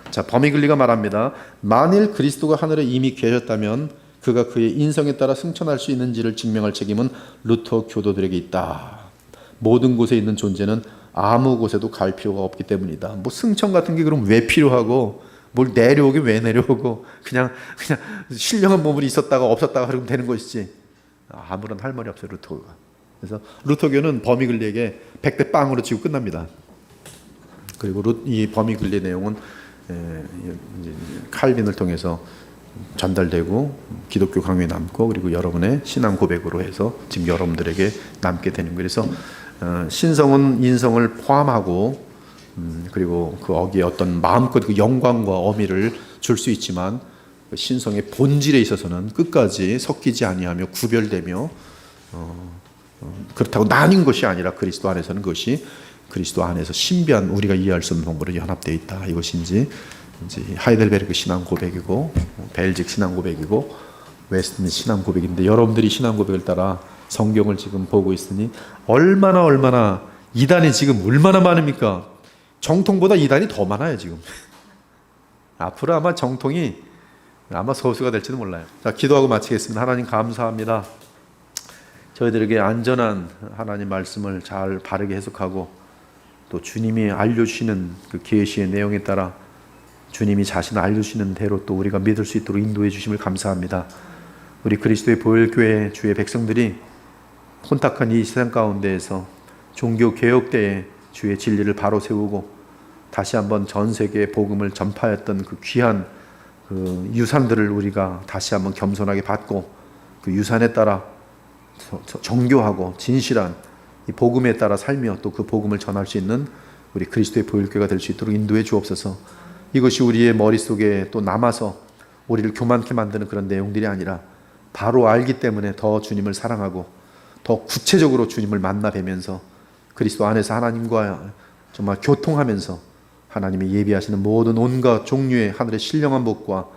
Speaker 1: 자, 버미글리가 말합니다. 만일 그리스도가 하늘에 이미 계셨다면 그가 그의 인성에 따라 승천할 수 있는지를 증명할 책임은 루터 교도들에게 있다. 모든 곳에 있는 존재는 아무 곳에도 갈 필요가 없기 때문이다. 승천 같은 게 그럼 왜 필요하고 뭘 내려오긴 왜 내려오고 그냥 신령한 몸이 있었다가 없었다가 그러면 되는 것이지. 아무런 할 말이 없어요, 루터가. 그래서 루터교는 버미글리에게 100대 빵으로 치고 끝납니다. 그리고 이 버미글리 내용은 칼빈을 통해서 전달되고 기독교 강요에 남고 그리고 여러분의 신앙 고백으로 해서 지금 여러분들에게 남게 되는 거예요. 그래서 신성은 인성을 포함하고 그리고 그 어기에 어떤 마음껏 그 영광과 어미를 줄 수 있지만 신성의 본질에 있어서는 끝까지 섞이지 아니하며 구별되며 그렇다고 나뉜 것이 아니라 그리스도 안에서는 그것이 그리스도 안에서 신비한 우리가 이해할 수 없는 방법으로 연합되어 있다. 이것이 이제 하이델베르크 신앙 고백이고 벨직 신앙 고백이고 웨스트민 신앙 고백인데 여러분들이 신앙 고백을 따라 성경을 지금 보고 있으니 얼마나 이단이 지금 얼마나 많습니까? 정통보다 이단이 더 많아요 지금. 앞으로 아마 정통이 아마 소수가 될지도 몰라요. 자, 기도하고 마치겠습니다. 하나님 감사합니다. 저희들에게 안전한 하나님 말씀을 잘 바르게 해석하고 또 주님이 알려주시는 그 계시의 내용에 따라 주님이 자신을 알려주시는 대로 또 우리가 믿을 수 있도록 인도해 주심을 감사합니다. 우리 그리스도의 보혈교회 주의 백성들이 혼탁한 이 세상 가운데에서 종교 개혁 때에 주의 진리를 바로 세우고 다시 한번 전 세계에 복음을 전파했던 그 귀한 그 유산들을 우리가 다시 한번 겸손하게 받고 그 유산에 따라 정교하고 진실한 이 복음에 따라 살며 또 그 복음을 전할 수 있는 우리 그리스도의 보혈교회가 될 수 있도록 인도해 주옵소서. 이것이 우리의 머릿속에 또 남아서 우리를 교만케 만드는 그런 내용들이 아니라 바로 알기 때문에 더 주님을 사랑하고 더 구체적으로 주님을 만나 뵈면서 그리스도 안에서 하나님과 정말 교통하면서 하나님이 예비하시는 모든 온갖 종류의 하늘의 신령한 복과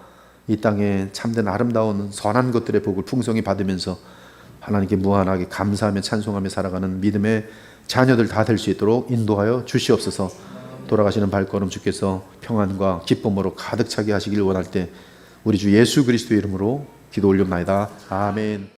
Speaker 1: 이 땅에 참된 아름다운 선한 것들의 복을 풍성히 받으면서 하나님께 무한하게 감사하며 찬송하며 살아가는 믿음의 자녀들 다 될 수 있도록 인도하여 주시옵소서. 돌아가시는 발걸음 주께서 평안과 기쁨으로 가득 차게 하시길 원할 때 우리 주 예수 그리스도의 이름으로 기도 올려옵나이다. 아멘.